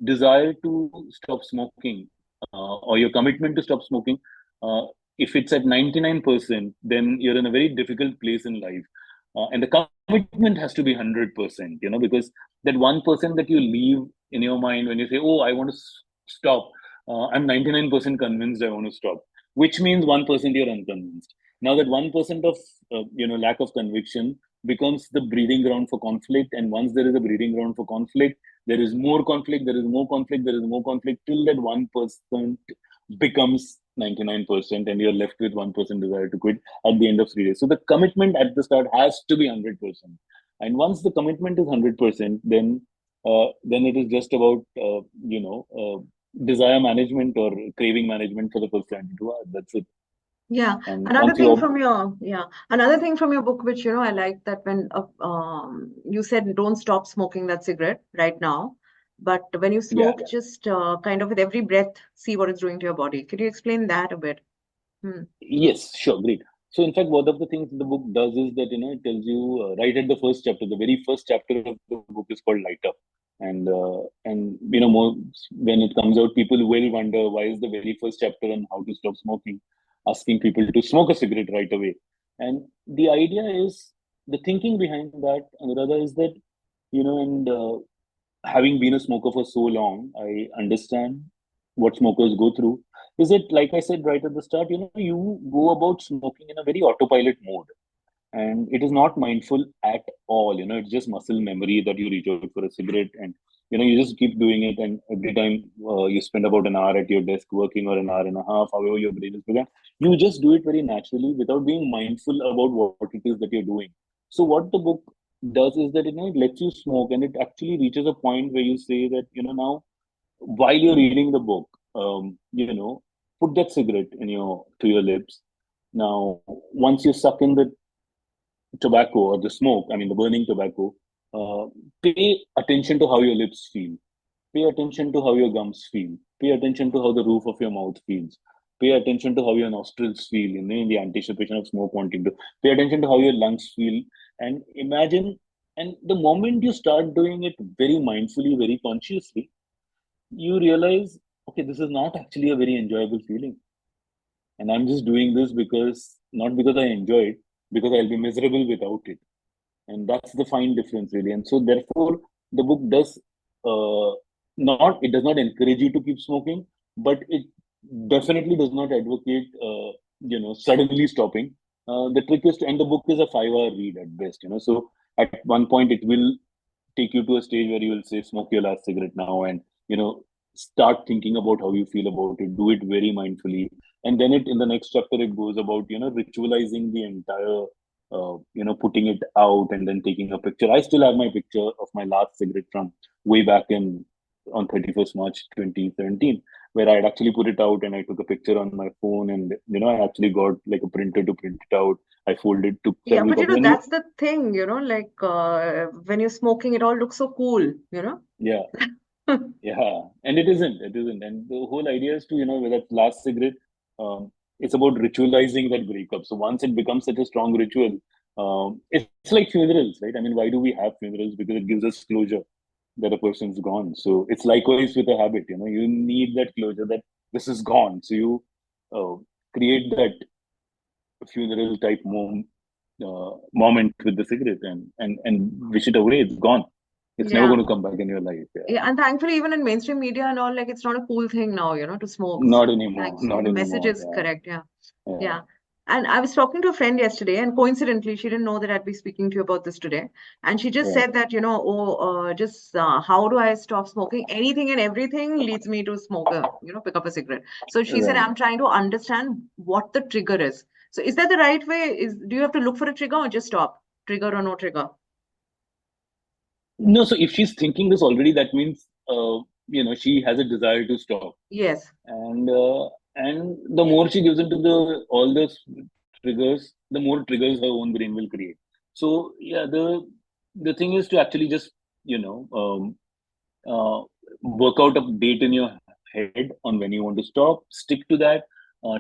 Desire to stop smoking, or your commitment to stop smoking, uh, if it's at 99%, then you're in a very difficult place in life. And the commitment has to be 100%, because that 1% that you leave in your mind when you say, oh, I want to stop, I'm 99% convinced I want to stop, which means 1% you're unconvinced. Now that 1% of, lack of conviction becomes the breeding ground for conflict. And once there is a breeding ground for conflict, there is more conflict, there is more conflict, there is more conflict, till that 1% becomes 99%, and you're left with 1% desire to quit at the end of 3 days. So the commitment at the start has to be 100%. And once the commitment is 100%, then it is just about, desire management or craving management for the first 72 hours. That's it. Yeah, And another once thing you, from your another thing from your book, which I like that when you said don't stop smoking that cigarette right now, but when you yeah. smoke, just kind of with every breath, see what it's doing to your body. Could you explain that a bit? Hmm. Yes, sure, great. So, in fact, one of the things the book does is that it tells you right at the first chapter. The very first chapter of the book is called Light Up, and more when it comes out, people will wonder why is the very first chapter on how to stop smoking, asking people to smoke a cigarette right away. And the idea is the thinking behind that, Anuradha, is that and having been a smoker for so long, I understand what smokers go through. Is it like I said right at the start? You go about smoking in a very autopilot mode, and it is not mindful at all. It's just muscle memory that you reach out for a cigarette, and you just keep doing it. And every time you spend about an hour at your desk working, or an hour and a half, however your brain is programmed, you just do it very naturally without being mindful about what it is that you're doing. So what the book does is that it lets you smoke, and it actually reaches a point where you say that now, while you're reading the book, put that cigarette to your lips. Now, once you suck in the tobacco or the smoke, I mean the burning tobacco, uh, pay attention to how your lips feel. Pay attention to how your gums feel. Pay attention to how the roof of your mouth feels. Pay attention to how your nostrils feel in the anticipation of smoke wanting to. Pay attention to how your lungs feel. And imagine, and the moment you start doing it very mindfully, very consciously, you realize, okay, this is not actually a very enjoyable feeling. And I'm just doing this not because I enjoy it, because I'll be miserable without it. And that's the fine difference, really. And so, therefore, the book it does not encourage you to keep smoking, but it definitely does not advocate, suddenly stopping. The trick is and the book is a 5-hour read at best, So, at one point, it will take you to a stage where you will say, smoke your last cigarette now, and, start thinking about how you feel about it. Do it very mindfully. And then in the next chapter, it goes about, ritualizing the entire putting it out and then taking a picture. I still have my picture of my last cigarette from way back on 31st March 2017, where I had actually put it out and I took a picture on my phone, and I actually got like a printer to print it out. I folded, took Yeah, several but copies, and that's the thing, like when you're smoking, it all looks so cool. yeah, yeah, and it isn't, and the whole idea is to with that last cigarette, it's about ritualizing that breakup. So once it becomes such a strong ritual, it's like funerals, right? I mean, why do we have funerals? Because it gives us closure that a person's gone. So it's likewise with a habit. You need that closure that this is gone. So you uh, create that funeral type moment with the cigarette, and wish it away. It's gone. It's never Yeah. going to come back in your life. Yeah. Yeah, and thankfully, even in mainstream media and all, like it's not a cool thing now, to smoke. Not So anymore. thankfully, Not the message anymore. is Yeah. correct. Yeah. Yeah. Yeah. And I was talking to a friend yesterday, and coincidentally, she didn't know that I'd be speaking to you about this today. And she just Right. said that, just how do I stop smoking? Anything and everything leads me to smoke pick up a cigarette. So she said, Right. I'm trying to understand what the trigger is. So is that the right way? Do you have to look for a trigger or just stop? Trigger or no trigger? No, so if she's thinking this already, that means she has a desire to stop, Yes. and the more she gives into the all those triggers, the more triggers her own brain will create. So yeah, the thing is to actually just, work out a date in your head on when you want to stop, stick to that.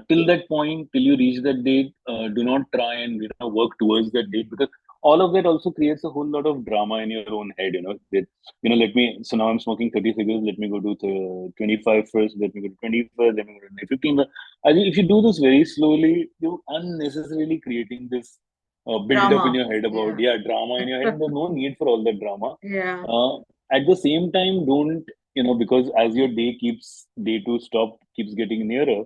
Till that point, till you reach that date, do not try and work towards that date, because all of that also creates a whole lot of drama in your own head. That let me. So now I'm smoking 30 cigarettes. Let me go to the 25 first. Let me go to 21st. Let me go to 15. I think if you do this very slowly, you're unnecessarily creating this build up in Drama. your head about drama in your head. And there's no need for all that drama. Yeah. At the same time, don't because as your day to stop keeps getting nearer,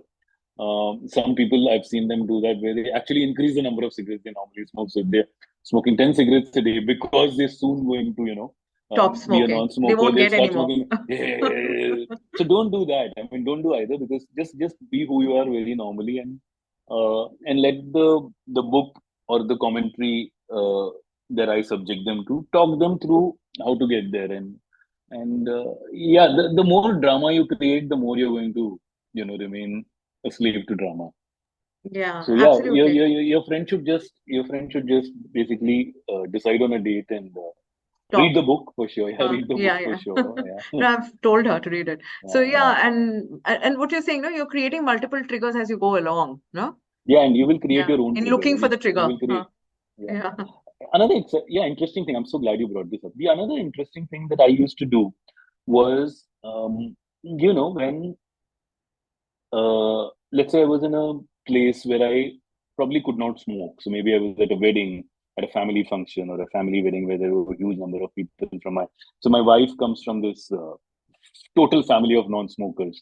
some people I've seen them do that, where they actually increase the number of cigarettes they normally smoke. So if they're smoking 10 cigarettes a day, because they're soon going to Stop be a smoking. They non-smoker, won't they'll get any start more. smoking. So don't do that. I mean, don't do either, because just be who you are very normally, and let the book or the commentary that I subject them to talk them through how to get there. And the more drama you create, the more you're going to remain a slave to drama. Yeah, So yeah, absolutely. your friend should just basically decide on a date and read Talk. the book for sure. Yeah, read the book Yeah, for yeah. sure. Yeah, No, I've told her to read it. So yeah. yeah, and what you're saying, no, you're creating multiple triggers as you go along, no? Yeah, and you will create Yeah. your own In trigger. looking for the You trigger. will create. Yeah. Yeah. Interesting thing. I'm so glad you brought this up. The another interesting thing that I used to do was, when let's say I was in a place where I probably could not smoke. So maybe I was at a wedding, at a family function or a family wedding where there were a huge number of people from my. So my wife comes from this total family of non-smokers,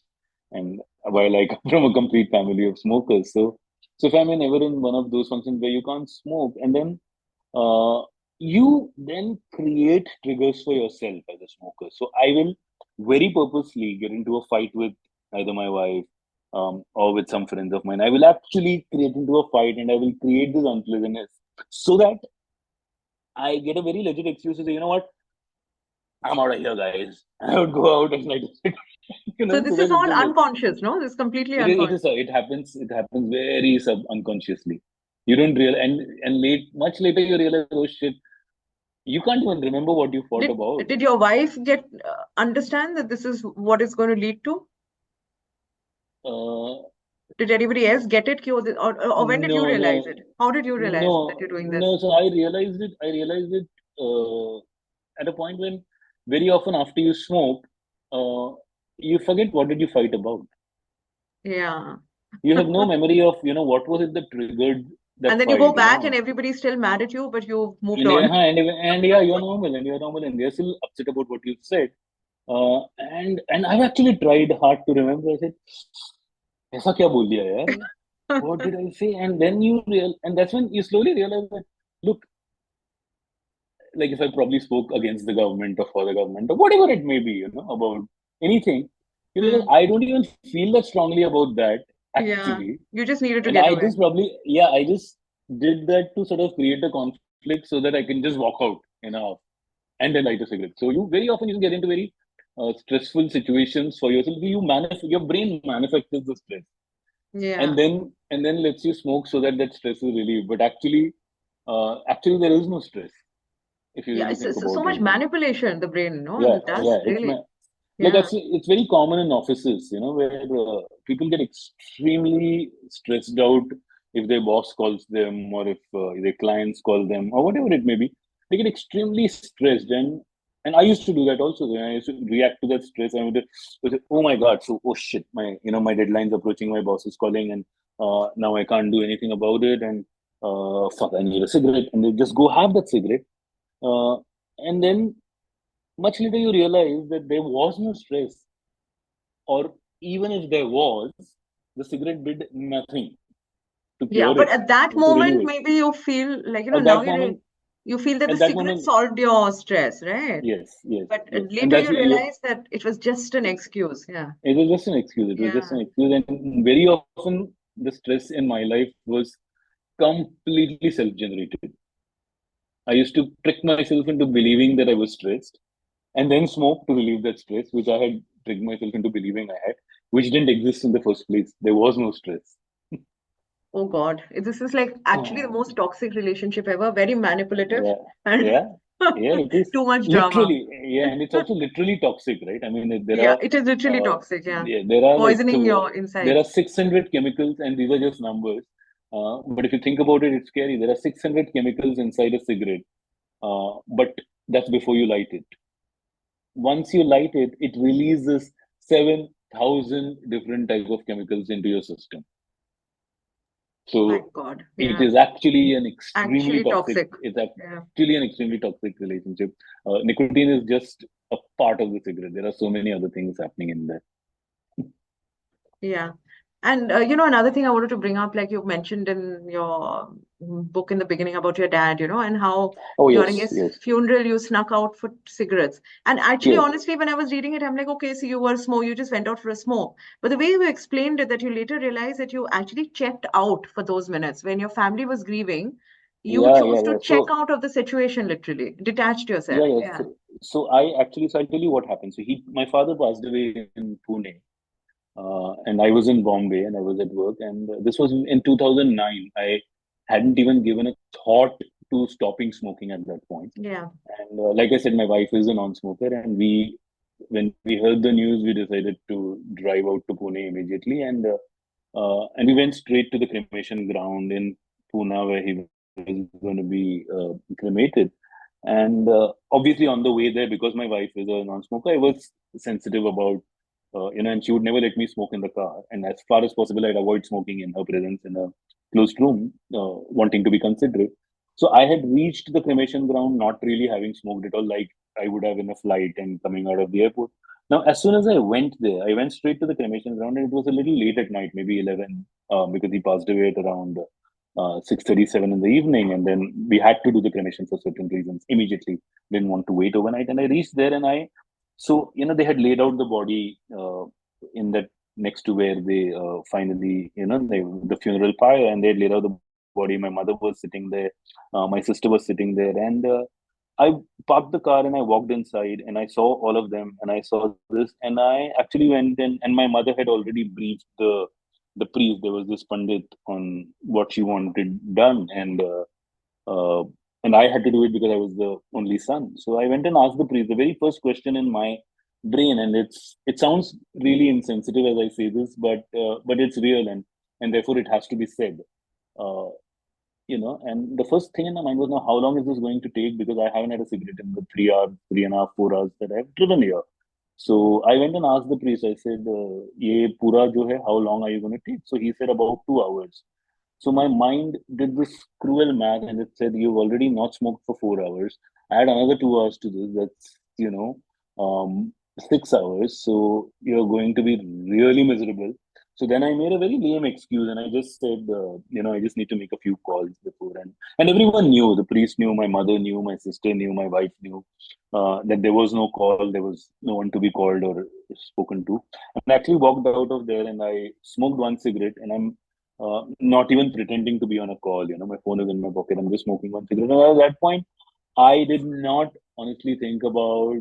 and while I come from a complete family of smokers. So if I'm ever in one of those functions where you can't smoke, and then uh, you then create triggers for yourself as a smoker. So I will very purposely get into a fight with either my wife, or with some friends of mine. I will actually create into a fight, and I will create this unpleasantness so that I get a very legit excuse to say, you know what, I'm out of here, guys. I would go out and like, So so this that is it all just like, unconscious, no? This is completely unconscious. it happens very unconsciously. You don't realize, and much later you realize, oh shit, you can't even remember what you fought Did about. did your wife get understand that this is what it's going to lead to? Uh, Did anybody else get it? Or when did you no, realize no, it? How did you realize that you're no, doing this? no. So I realized it. Uh, at a point when very often after you smoke, uh, you forget what did you fight about. Yeah. You have no memory of what was it that triggered And that then you go fight. back and everybody's still mad at you, but you've moved And yeah, on. yeah, you're normal, and they're still upset about what you said. And I've actually tried hard to remember. I said, "ऐसा क्या बोल दिया यार? What did I say?" And then and that's when you slowly realize that, look, like if I probably spoke against the government or for the government or whatever it may be, about anything, Hmm. I don't even feel that strongly about that Yeah. actually. You just needed to And get I away. just probably, yeah, I just did that to sort of create a conflict so that I can just walk out and then light a cigarette. So you very often you get into very stressful situations for yourself. Your brain manifests the stress, Yeah. and then lets you smoke so that that stress is relieved. But actually there is no stress if you Yeah. really It's think so about much it. manipulation, the brain, no? Yeah, It does yeah. really. Like Yeah. it's very common in offices, where people get extremely stressed out if their boss calls them, or if their clients call them, or whatever it may be. They get extremely stressed, and I used to do that also. When I used to react to that stress, I would say, "Oh my God! So, oh shit! My deadline's approaching. My boss is calling, and now I can't do anything about it. And fuck, I need a cigarette." And they just go have that cigarette, uh, and then much later you realize that there was no stress, or even if there was, the cigarette did nothing to Yeah. cure But it at that or to moment, remove it. maybe you feel like, At now that moment, you feel that the at that cigarette moment, solved your stress, right? yes, yes, But yes, and later that's you realize that it was just an excuse. Yeah. it was just an excuse. It was just Yeah. an excuse, and very often the stress in my life was completely self-generated. I used to trick myself into believing that I was stressed, and then smoke to relieve that stress, which I had tricked myself into believing I had, which didn't exist in the first place. There was no stress. Oh God, this is like actually the most toxic relationship ever, very manipulative. Yeah, And yeah. Yeah, it is Too much drama. literally, yeah, and it's also literally toxic, right? I mean, Yeah, it is literally toxic. Yeah, yeah, there are like, poisoning so your there are insides. 600 chemicals, and these are just numbers. But if you think about it, it's scary. There are 600 chemicals inside a cigarette, but that's before you light it. Once you light it, it releases 7,000 different types of chemicals into your system. My So God. it Yeah, is actually an extremely actually toxic. toxic. It's Yeah. actually an extremely toxic relationship. Nicotine is just a part of the cigarette. There are so many other things happening in there. Yeah. And another thing I wanted to bring up, like you mentioned in your book in the beginning about your dad, and how Oh during yes, his yes, funeral you snuck out for cigarettes. And actually, yes. honestly, when I was reading it, I'm like, okay, so you were a smoke, you just went out for a smoke. But the way you explained it, that you later realized that you actually checked out for those minutes when your family was grieving, you Yeah, chose yeah, to yeah. check out of the situation, literally, detached yourself. Yeah, yeah. Yeah. So I'll tell you what happened. So my father passed away in Pune, and I was in Bombay, and I was at work, and this was in 2009. I hadn't even given a thought to stopping smoking at that point. Yeah. And like I said, my wife is a non-smoker, and when we heard the news, we decided to drive out to Pune immediately, and we went straight to the cremation ground in Pune where he was going to be cremated. And obviously, on the way there, because my wife is a non-smoker, I was sensitive about, and she would never let me smoke in the car. And as far as possible, I'd avoid smoking in her presence in a closed room, wanting to be considerate. So I had reached the cremation ground not really having smoked at all, like I would have in a flight and coming out of the airport. Now, as soon as I went there, I went straight to the cremation ground, and it was a little late at night, maybe 11, because he passed away at around 6:37 in the evening, and then we had to do the cremation for certain reasons immediately. Didn't want to wait overnight, and I reached there, and they had laid out the body in that next to where they finally, the funeral pyre, and they had laid out the body. My mother was sitting there, my sister was sitting there, and I parked the car and I walked inside and I saw all of them and I saw this, and I actually went in, and my mother had already briefed the priest. There was this pandit on what she wanted done, uh, and I had to do it because I was the only son. So I went and asked the priest the very first question in my brain, and it sounds really insensitive as I say this, but it's real, and therefore it has to be said. Uh, and the first thing in my mind was, now, how long is this going to take? Because I haven't had a cigarette in the 3 hours, 3.5, 4 hours that I've driven here. So I went and asked the priest, I said, ye pura jo hai, how long are you going to take? So he said about 2 hours. So my mind did this cruel math, and it said, you've already not smoked for 4 hours. Add another 2 hours to this. That's, 6 hours. So you're going to be really miserable. So then I made a very lame excuse, and I just said, I just need to make a few calls before. And everyone knew, the priest knew, my mother knew, my sister knew, my wife knew, that there was no call, there was no one to be called or spoken to. And I actually walked out of there and I smoked one cigarette, and I'm not even pretending to be on a call. My phone is in my pocket. I'm just smoking one cigarette. And at that point, I did not honestly think about,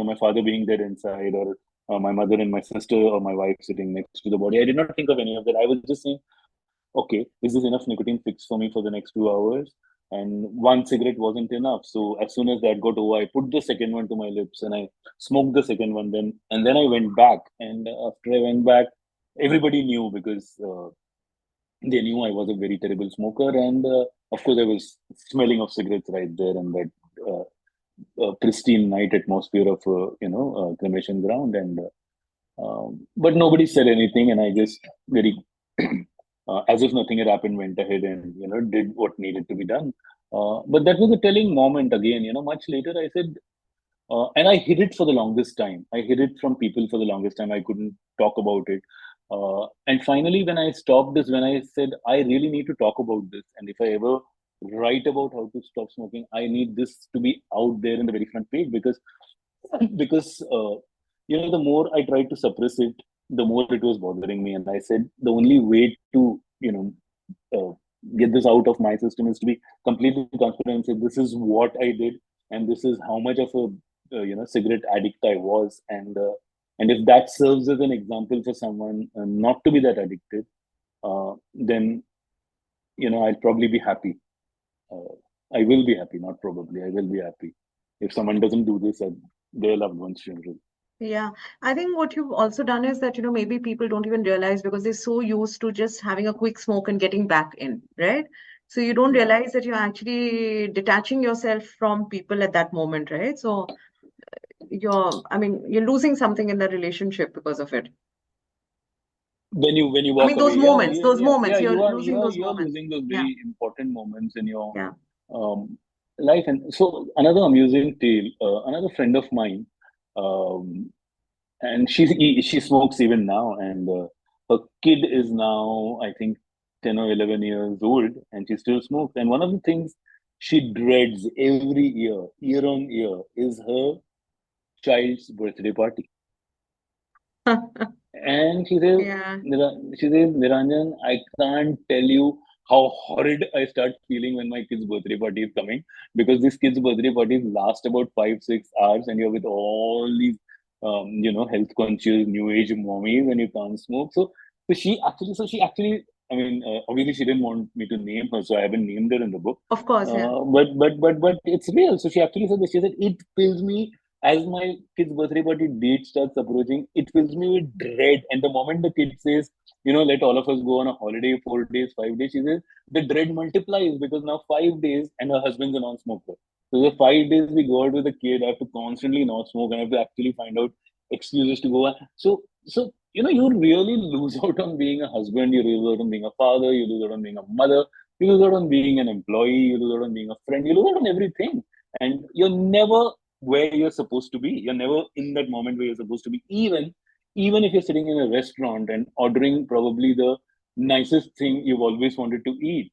my father being dead inside, or my mother and my sister or my wife sitting next to the body. I did not think of any of that. I was just saying, okay, is this enough nicotine fix for me for the next 2 hours? And one cigarette wasn't enough. So as soon as that got over, I put the second one to my lips and I smoked the second one. Then I went back. And after I went back, everybody knew, because they knew I was a very terrible smoker. And of course, I was smelling of cigarettes right there in that pristine night atmosphere of cremation ground. And but nobody said anything, and I just very as if nothing had happened, went ahead and did what needed to be done. But that was a telling moment again. Much later, I said, and I hid it for the longest time. I hid it from people for the longest time. I couldn't talk about it. And finally, when I stopped this, when I said, I really need to talk about this, and if I ever write about how to stop smoking, I need this to be out there in the very front page, because the more I tried to suppress it, the more it was bothering me. And I said, the only way to uh, get this out of my system is to be completely transparent and say, this is what I did, and this is how much of a cigarette addict I was. And if that serves as an example for someone not to be that addicted, then I'd probably be happy. I will be happy, not probably. I will be happy if someone doesn't do this at their loved one's funeral. Yeah, I think what you've also done is that, maybe people don't even realize because they're so used to just having a quick smoke and getting back in, right? So you don't Yeah. realize that you're actually detaching yourself from people at that moment, right? So I mean, you're losing something in the relationship because of it. When you I walk mean, those away, yeah, moments, yeah, those yeah, yeah, moments, you're you are losing you are those you are moments. losing those Yeah, very important moments in your yeah. life. And so another amusing tale, another friend of mine, um, and she smokes even now, and her kid is now, I think, 10 or 11 years old, and she still smokes. And one of the things she dreads every year on year, is her child's birthday party. And Yeah. She says, Niranjan, I can't tell you how horrid I start feeling when my kid's birthday party is coming, because these kids' birthday parties last about 5, 6 hours, and you're with all these, health conscious, new age mommies, and you can't smoke. So she actually, I mean, obviously she didn't want me to name her, so I haven't named her in the book. Of course, yeah. But it's real. So she actually said this. She said, it fills me as my kid's birthday party date starts approaching, it fills me with dread. And the moment the kid says, let all of us go on a holiday, 4 days, 5 days, she says, the dread multiplies, because now 5 days and her husband's a non-smoker. So the 5 days we go out with the kid, I have to constantly not smoke, and I have to actually find out excuses to go. So you really lose out on being a husband, you lose out on being a father, you lose out on being a mother, you lose out on being an employee, you lose out on being a friend, you lose out on everything. And you're never where you're supposed to be. You're never in that moment where you're supposed to be. Even if you're sitting in a restaurant and ordering probably the nicest thing you've always wanted to eat,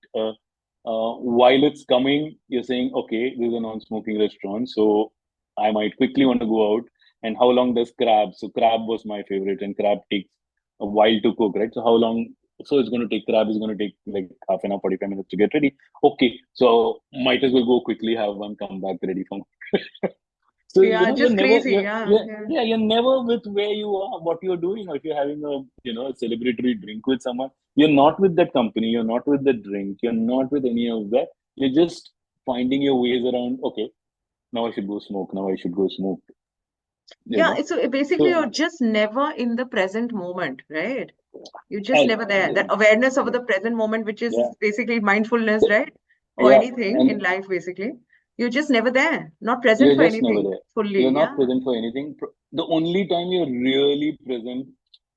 while it's coming, you're saying, okay, this is a non-smoking restaurant, so I might quickly want to go out. And how long does crab? So crab was my favorite, and crab takes a while to cook, right? So how long? So it's going to take crab is going to take like half an hour, 45 minutes to get ready. Okay, so might as well go quickly, have one, come back ready for so Yeah, you're just never crazy. Yeah, yeah. you're never with where you are, what you're doing, or if you're having a a celebratory drink with someone, you're not with that company, you're not with the drink, you're not with any of that. You're just finding your ways around. Okay, now I should go smoke. Now I should go smoke. You Yeah, know. so basically So you're just never in the present moment, right? You're just and never there. That awareness of yeah, the present moment, which yeah, is basically mindfulness, right? Or yeah, anything in and life, basically. You're just never there, not present you're for just never anything there. You're fully. not Yeah. present for anything. The only time you're really present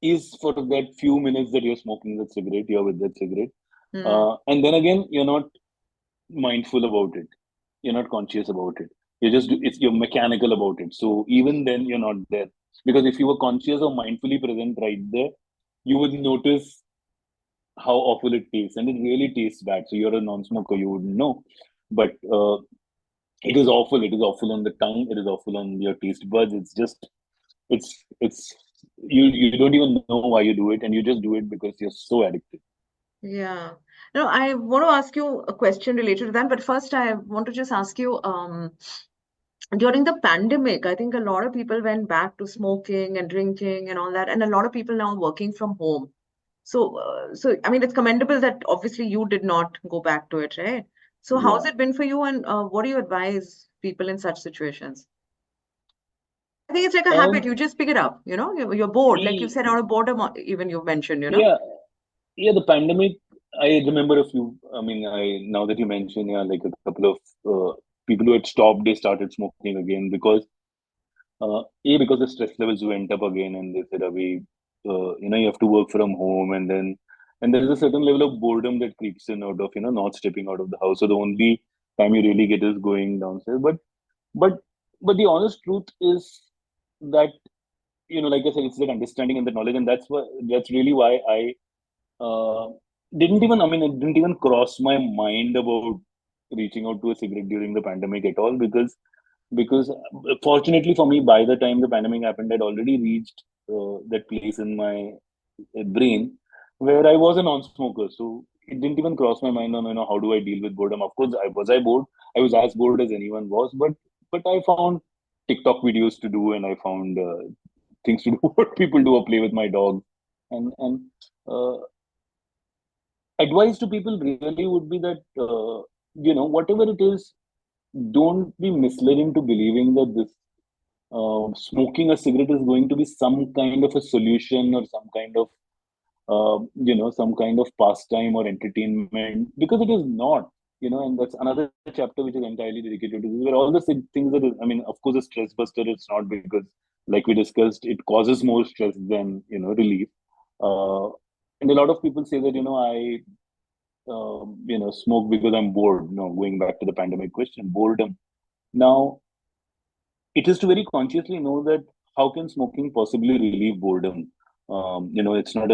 is for that few minutes that you're smoking that cigarette, you're with that cigarette. Hmm. And then again, you're not mindful about it. You're not conscious about it. You're mechanical about it. So even then, you're not there. Because if you were conscious or mindfully present right there, you would notice how awful it tastes, and it really tastes bad. So you're a non-smoker, you wouldn't know, but it is awful. It is awful on the tongue. It is awful on your taste buds. It's you don't even know why you do it, and you just do it because you're so addicted. Yeah. No, I want to ask you a question related to that, but first I want to just ask you, during the pandemic, I think a lot of people went back to smoking and drinking and all that, and a lot of people now working from home. So I mean, it's commendable that obviously you did not go back to it, right? So how's Yeah. it been for you, and what do you advise people in such situations? I think it's like a habit. Um. You just pick it up, you're bored, like you e- said, out of boredom, even you mentioned. Yeah. Yeah. The pandemic. I remember a few. I mean, I now that you mention, yeah, like a couple of people who had stopped, they started smoking again because because the stress levels went up again, and they said, "Abhi, you have to work from home," and there is a certain level of boredom that creeps in out of not stepping out of the house. So the only time you really get is going downstairs. But but the honest truth is that like I said, it's that understanding and the knowledge, and that's really why I uh, didn't even. I mean, it didn't even cross my mind about reaching out to a cigarette during the pandemic at all, because fortunately for me, by the time the pandemic happened, I'd already reached that place in my brain where I was a non-smoker. So it didn't even cross my mind on how do I deal with boredom. Of course, I bored. I was as bored as anyone was, but I found TikTok videos to do, and I found things to do what people do, or play with my dog, and uh, advice to people really would be that. whatever it is, don't be misled into believing that this smoking a cigarette is going to be some kind of a solution or some kind of pastime or entertainment, because it is not. And that's another chapter which is entirely dedicated to this, where all the things that is, I mean, of course, a stress buster, it's not, because, like we discussed, it causes more stress than, relief. Uh, and a lot of people say that, I smoke because I'm bored. No, going back to the pandemic question, boredom. Now, it is to very consciously know that how can smoking possibly relieve boredom? It's not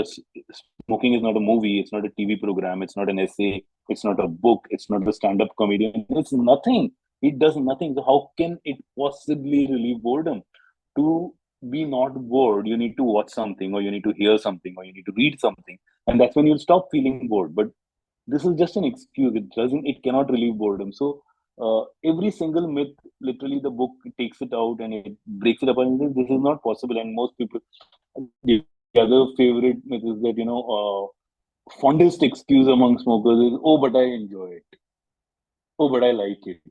smoking is not a movie, it's not a TV program, it's not an essay, it's not a book, it's not a stand-up comedian, it's nothing. It does nothing. So how can it possibly relieve boredom? To be not bored, you need to watch something, or you need to hear something, or you need to read something, and that's when you'll stop feeling bored. But this is just an excuse. It cannot relieve boredom. So every single myth, literally, the book takes it out and it breaks it up and says this is not possible. And most people, the other favorite myth is that, fondest excuse among smokers is, oh, but I enjoy it, oh, but I like it.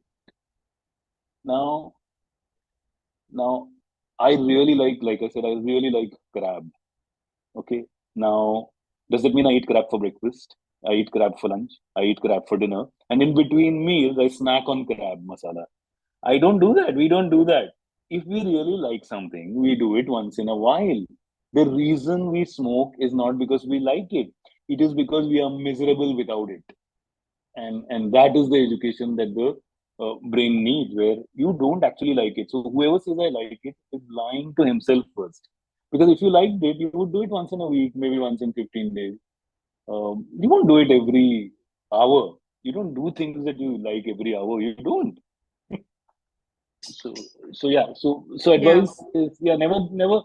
Now now I really like I said, I really like crab. Okay. Now, does that mean I eat crab for breakfast? I eat crab for lunch. I eat crab for dinner. And in between meals, I snack on crab masala. I don't do that. We don't do that. If we really like something, we do it once in a while. The reason we smoke is not because we like it. It is because we are miserable without it. And that is the education that the brain needs, where you don't actually like it. So whoever says I like it is lying to himself first. Because if you liked it, you would do it once in a week, maybe once in 15 days. You won't do it every hour. You don't do things that you like every hour. You don't. So, so Yeah. advice is, yeah, never.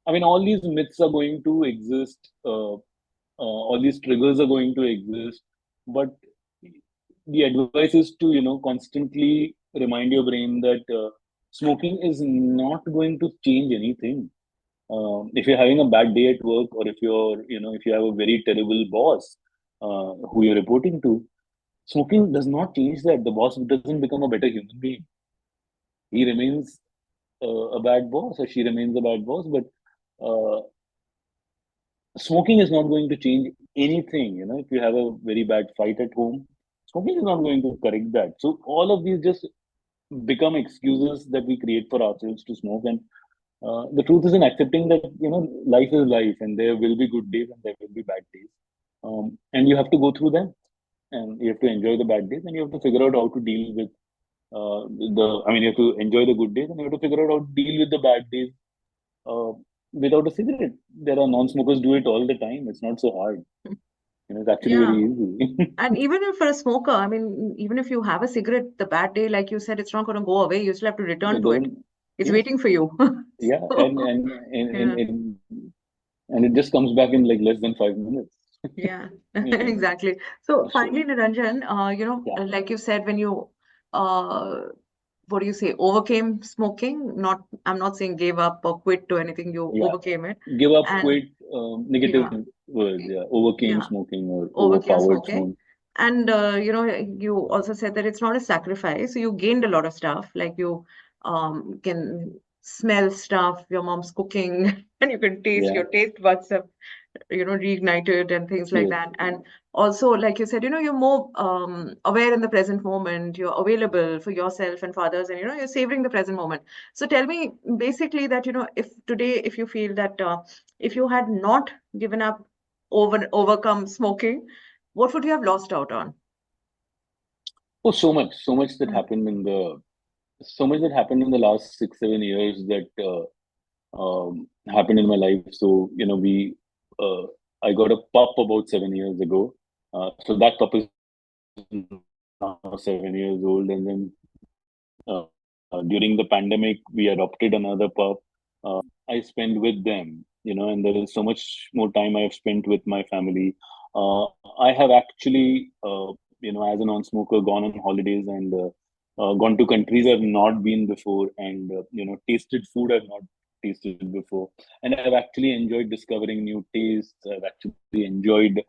I mean, all these myths are going to exist. All these triggers are going to exist, but the advice is to, constantly remind your brain that smoking is not going to change anything. If you're having a bad day at work, or if you have a very terrible boss who you're reporting to, smoking does not change that. The boss doesn't become a better human being. He remains a bad boss, or she remains a bad boss. But uh, smoking is not going to change anything. If you have a very bad fight at home, smoking is not going to correct that. So all of these just become excuses that we create for ourselves to smoke. And the truth is in accepting that, life is life, and there will be good days and there will be bad days. And you have to go through them, and you have to enjoy the bad days, and you have to figure out how to deal with you have to enjoy the good days, and you have to figure out how to deal with the bad days uh, without a cigarette. There are non-smokers do it all the time. It's not so hard. It's actually very Yeah. easy. And even if for a smoker, I mean, even if you have a cigarette, the bad day, like you said, it's not going to go away. You still have to return It to it. doesn't. It's Yes. waiting for you. Yeah, So, yeah, and it just comes back in like less than 5 minutes. yeah, You know. exactly. So So finally, Niranjan, yeah, like you said, when you, uh, what do you say, overcame smoking, not, I'm not saying gave up or quit to anything, you yeah. overcame it. Give up, And quit, negative yeah, words. Yeah, overcame yeah, smoking or overcame overpowered smoking. smoking. And you also said that it's not a sacrifice. So you gained a lot of stuff, like you can smell stuff, your mom's cooking, and you can taste, Yeah. your taste buds have, reignited and things like Yes. that. And also, like you said, you're more aware in the present moment, you're available for yourself and for others, and you're savoring the present moment. So tell me basically that, if today, if you feel that if you had not given up, overcome smoking, what would you have lost out on? Oh, so much that Mm. happened so much that happened in the last 6 7 years that happened in my life. So uh, I got a pup about 7 years ago. So that pup is now 7 years old, and then during the pandemic, we adopted another pup. I spend with them, and there is so much more time I have spent with my family. I have actually, as a non-smoker, gone on holidays and gone to countries I've not been before, and tasted food I've not tasted before, and I've actually enjoyed discovering new tastes. I've actually enjoyed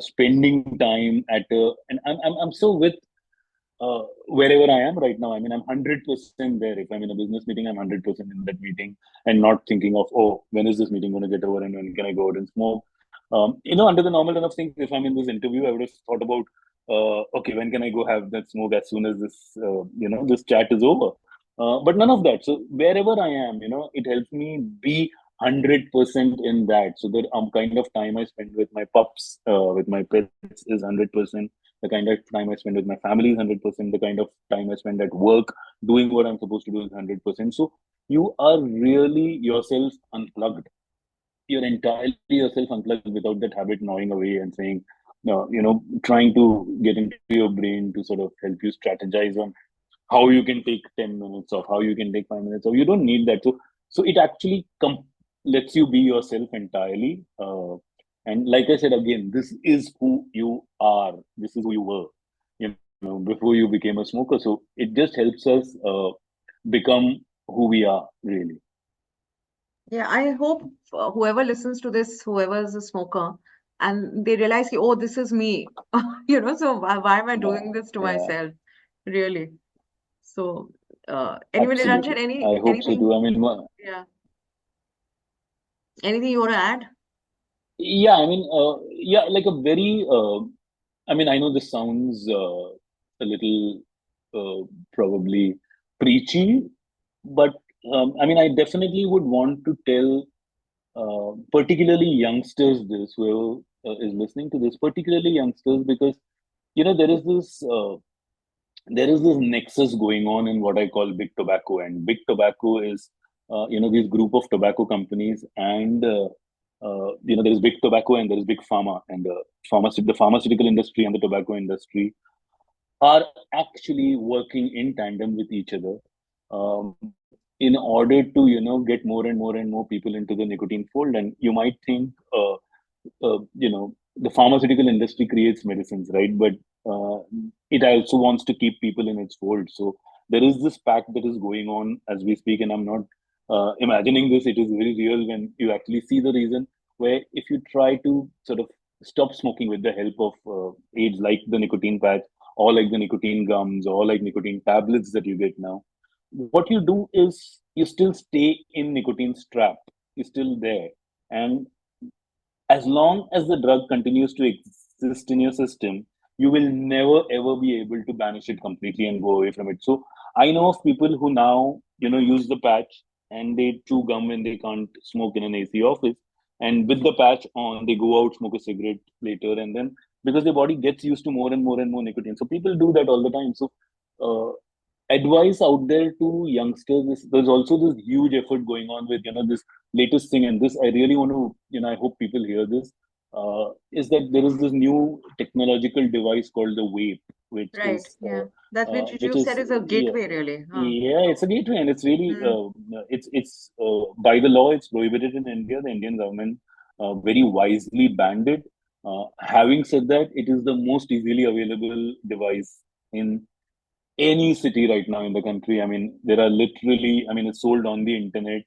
spending time at a, and I'm so with wherever I am right now. I mean, I'm 100% there. If I'm in a business meeting, I'm 100% in that meeting and not thinking of, oh, when is this meeting going to get over and when can I go out and smoke? Under the normal run of things, if I'm in this interview, I would have thought about, okay, when can I go have that smoke as soon as this, this chat is over? But none of that. So wherever I am, it helps me be 100% in that. So the kind of time I spend with my pups, with my pets is 100%. The kind of time I spend with my family is 100%. The kind of time I spend at work doing what I'm supposed to do is 100%. So you are really yourself unplugged. You're entirely yourself unplugged without that habit gnawing away and saying, no, trying to get into your brain to sort of help you strategize on how you can take 10 minutes off, how you can take 5 minutes off. You don't need that. So it actually lets you be yourself entirely. And like I said, again, this is who you are. This is who you were, before you became a smoker. So it just helps us become who we are, really. Yeah, I hope whoever listens to this, whoever is a smoker, and they realize, oh, this is me. So why am I doing this to Yeah, myself? Really. So, anyway, Niranjan, absolutely. I hope so anything? too. I mean, Yeah. Anything you want to add? yeah, I mean, yeah, like a very, I mean, I know this sounds a little probably preachy, but I mean, I definitely would want to tell particularly youngsters this, whoever is listening to this, particularly youngsters, because, there is this nexus going on in what I call big tobacco, and big tobacco is this group of tobacco companies, and there is big tobacco and there is big pharma, and the pharmaceutical industry and the tobacco industry are actually working in tandem with each other, in order to get more and more and more people into the nicotine fold. And you might think, the pharmaceutical industry creates medicines, right? But it also wants to keep people in its fold. So there is this pact that is going on as we speak, and I'm not imagining this. It is very real when you actually see the reason, where if you try to sort of stop smoking with the help of aids like the nicotine patch, or like the nicotine gums, or like nicotine tablets that you get now, what you do is you still stay in nicotine's trap. You're still there. And as long as the drug continues to exist in your system, you will never ever be able to banish it completely and go away from it. So I know of people who now, use the patch and they chew gum when they can't smoke in an AC office. And with the patch on, they go out, smoke a cigarette later, and then because their body gets used to more and more and more nicotine. So people do that all the time. So uh, advice out there to youngsters is, there's also this huge effort going on with this latest thing, and this I really want to, I hope people hear this, is that there is this new technological device called the vape, which Right. is Yeah. That which which you said is is a yeah, gateway, really. Huh? yeah, it's a gateway, and it's really Hmm. it's by the law it's prohibited in India. The Indian government very wisely banned it. Having said that, it is the most easily available device in any city right now in the country. I mean, there are literally, I mean, it's sold on the internet.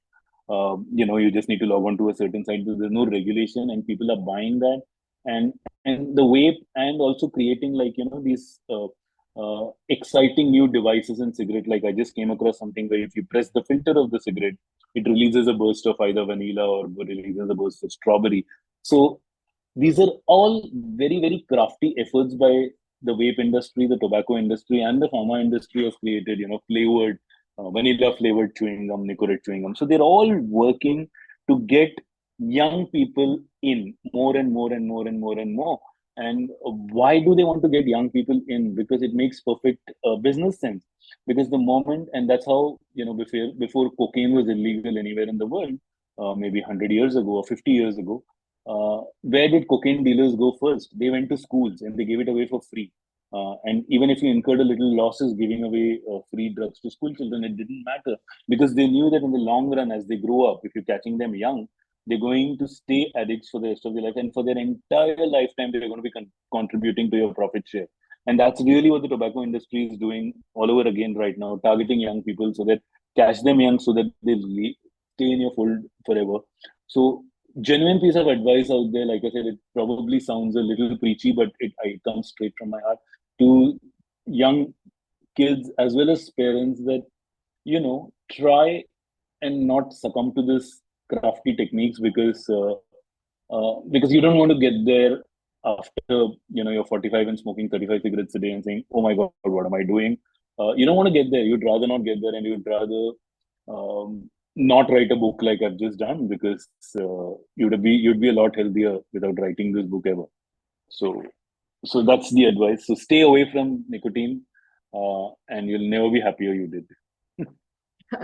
You just need to log on to a certain site. There's no regulation, and people are buying that, and the vape, and also creating like these exciting new devices in cigarette. Like I just came across something where if you press the filter of the cigarette, it releases a burst of either vanilla or releases a burst of strawberry. So these are all very, very crafty efforts by the vape industry, the tobacco industry, and the pharma industry has created, flavored, vanilla flavored chewing gum, nicotine chewing gum. So they're all working to get young people in more and more and more and more and more. And why do they want to get young people in? Because it makes perfect business sense. Because the moment, and that's how, before cocaine was illegal anywhere in the world, maybe 100 years ago or 50 years ago, where did cocaine dealers go first? They went to schools and they gave it away for free. And even if you incurred a little losses giving away free drugs to school children, it didn't matter, because they knew that in the long run, as they grow up, if you're catching them young, they're going to stay addicts for the rest of their life, and for their entire lifetime, they're going to be contributing to your profit share. And that's really what the tobacco industry is doing all over again right now, targeting young people so that catch them young so that they stay in your fold forever. So genuine piece of advice out there. Like I said, it probably sounds a little preachy, but it comes straight from my heart to young kids as well as parents that, try and not succumb to this crafty techniques because you don't want to get there after, you're 45 and smoking 35 cigarettes a day and saying, oh my God, what am I doing? You don't want to get there. You'd rather not get there, and you'd rather not write a book like I've just done, because you'd be a lot healthier without writing this book ever. So that's the advice. So stay away from nicotine, and you'll never be happier you did.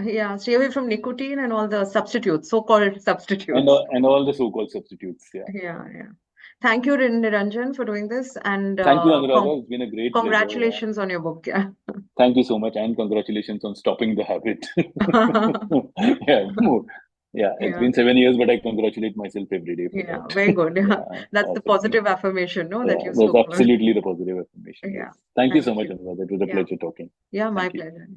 Yeah, stay away from nicotine and all the substitutes, so-called substitutes. And all the so-called substitutes. Yeah. Yeah. Thank you, Niranjan, for doing this, and Thank you, Anuradha. It's been a great pleasure. congratulations on your book. Yeah. Thank you so much, and congratulations on stopping the habit. It's been 7 years, but I congratulate myself every day for that. Very good. That's awesome. The positive affirmation, no? That you that's absolutely the positive affirmation. Yeah. Yes. Thank you so much, Anuradha. It was a pleasure talking. Yeah, my pleasure.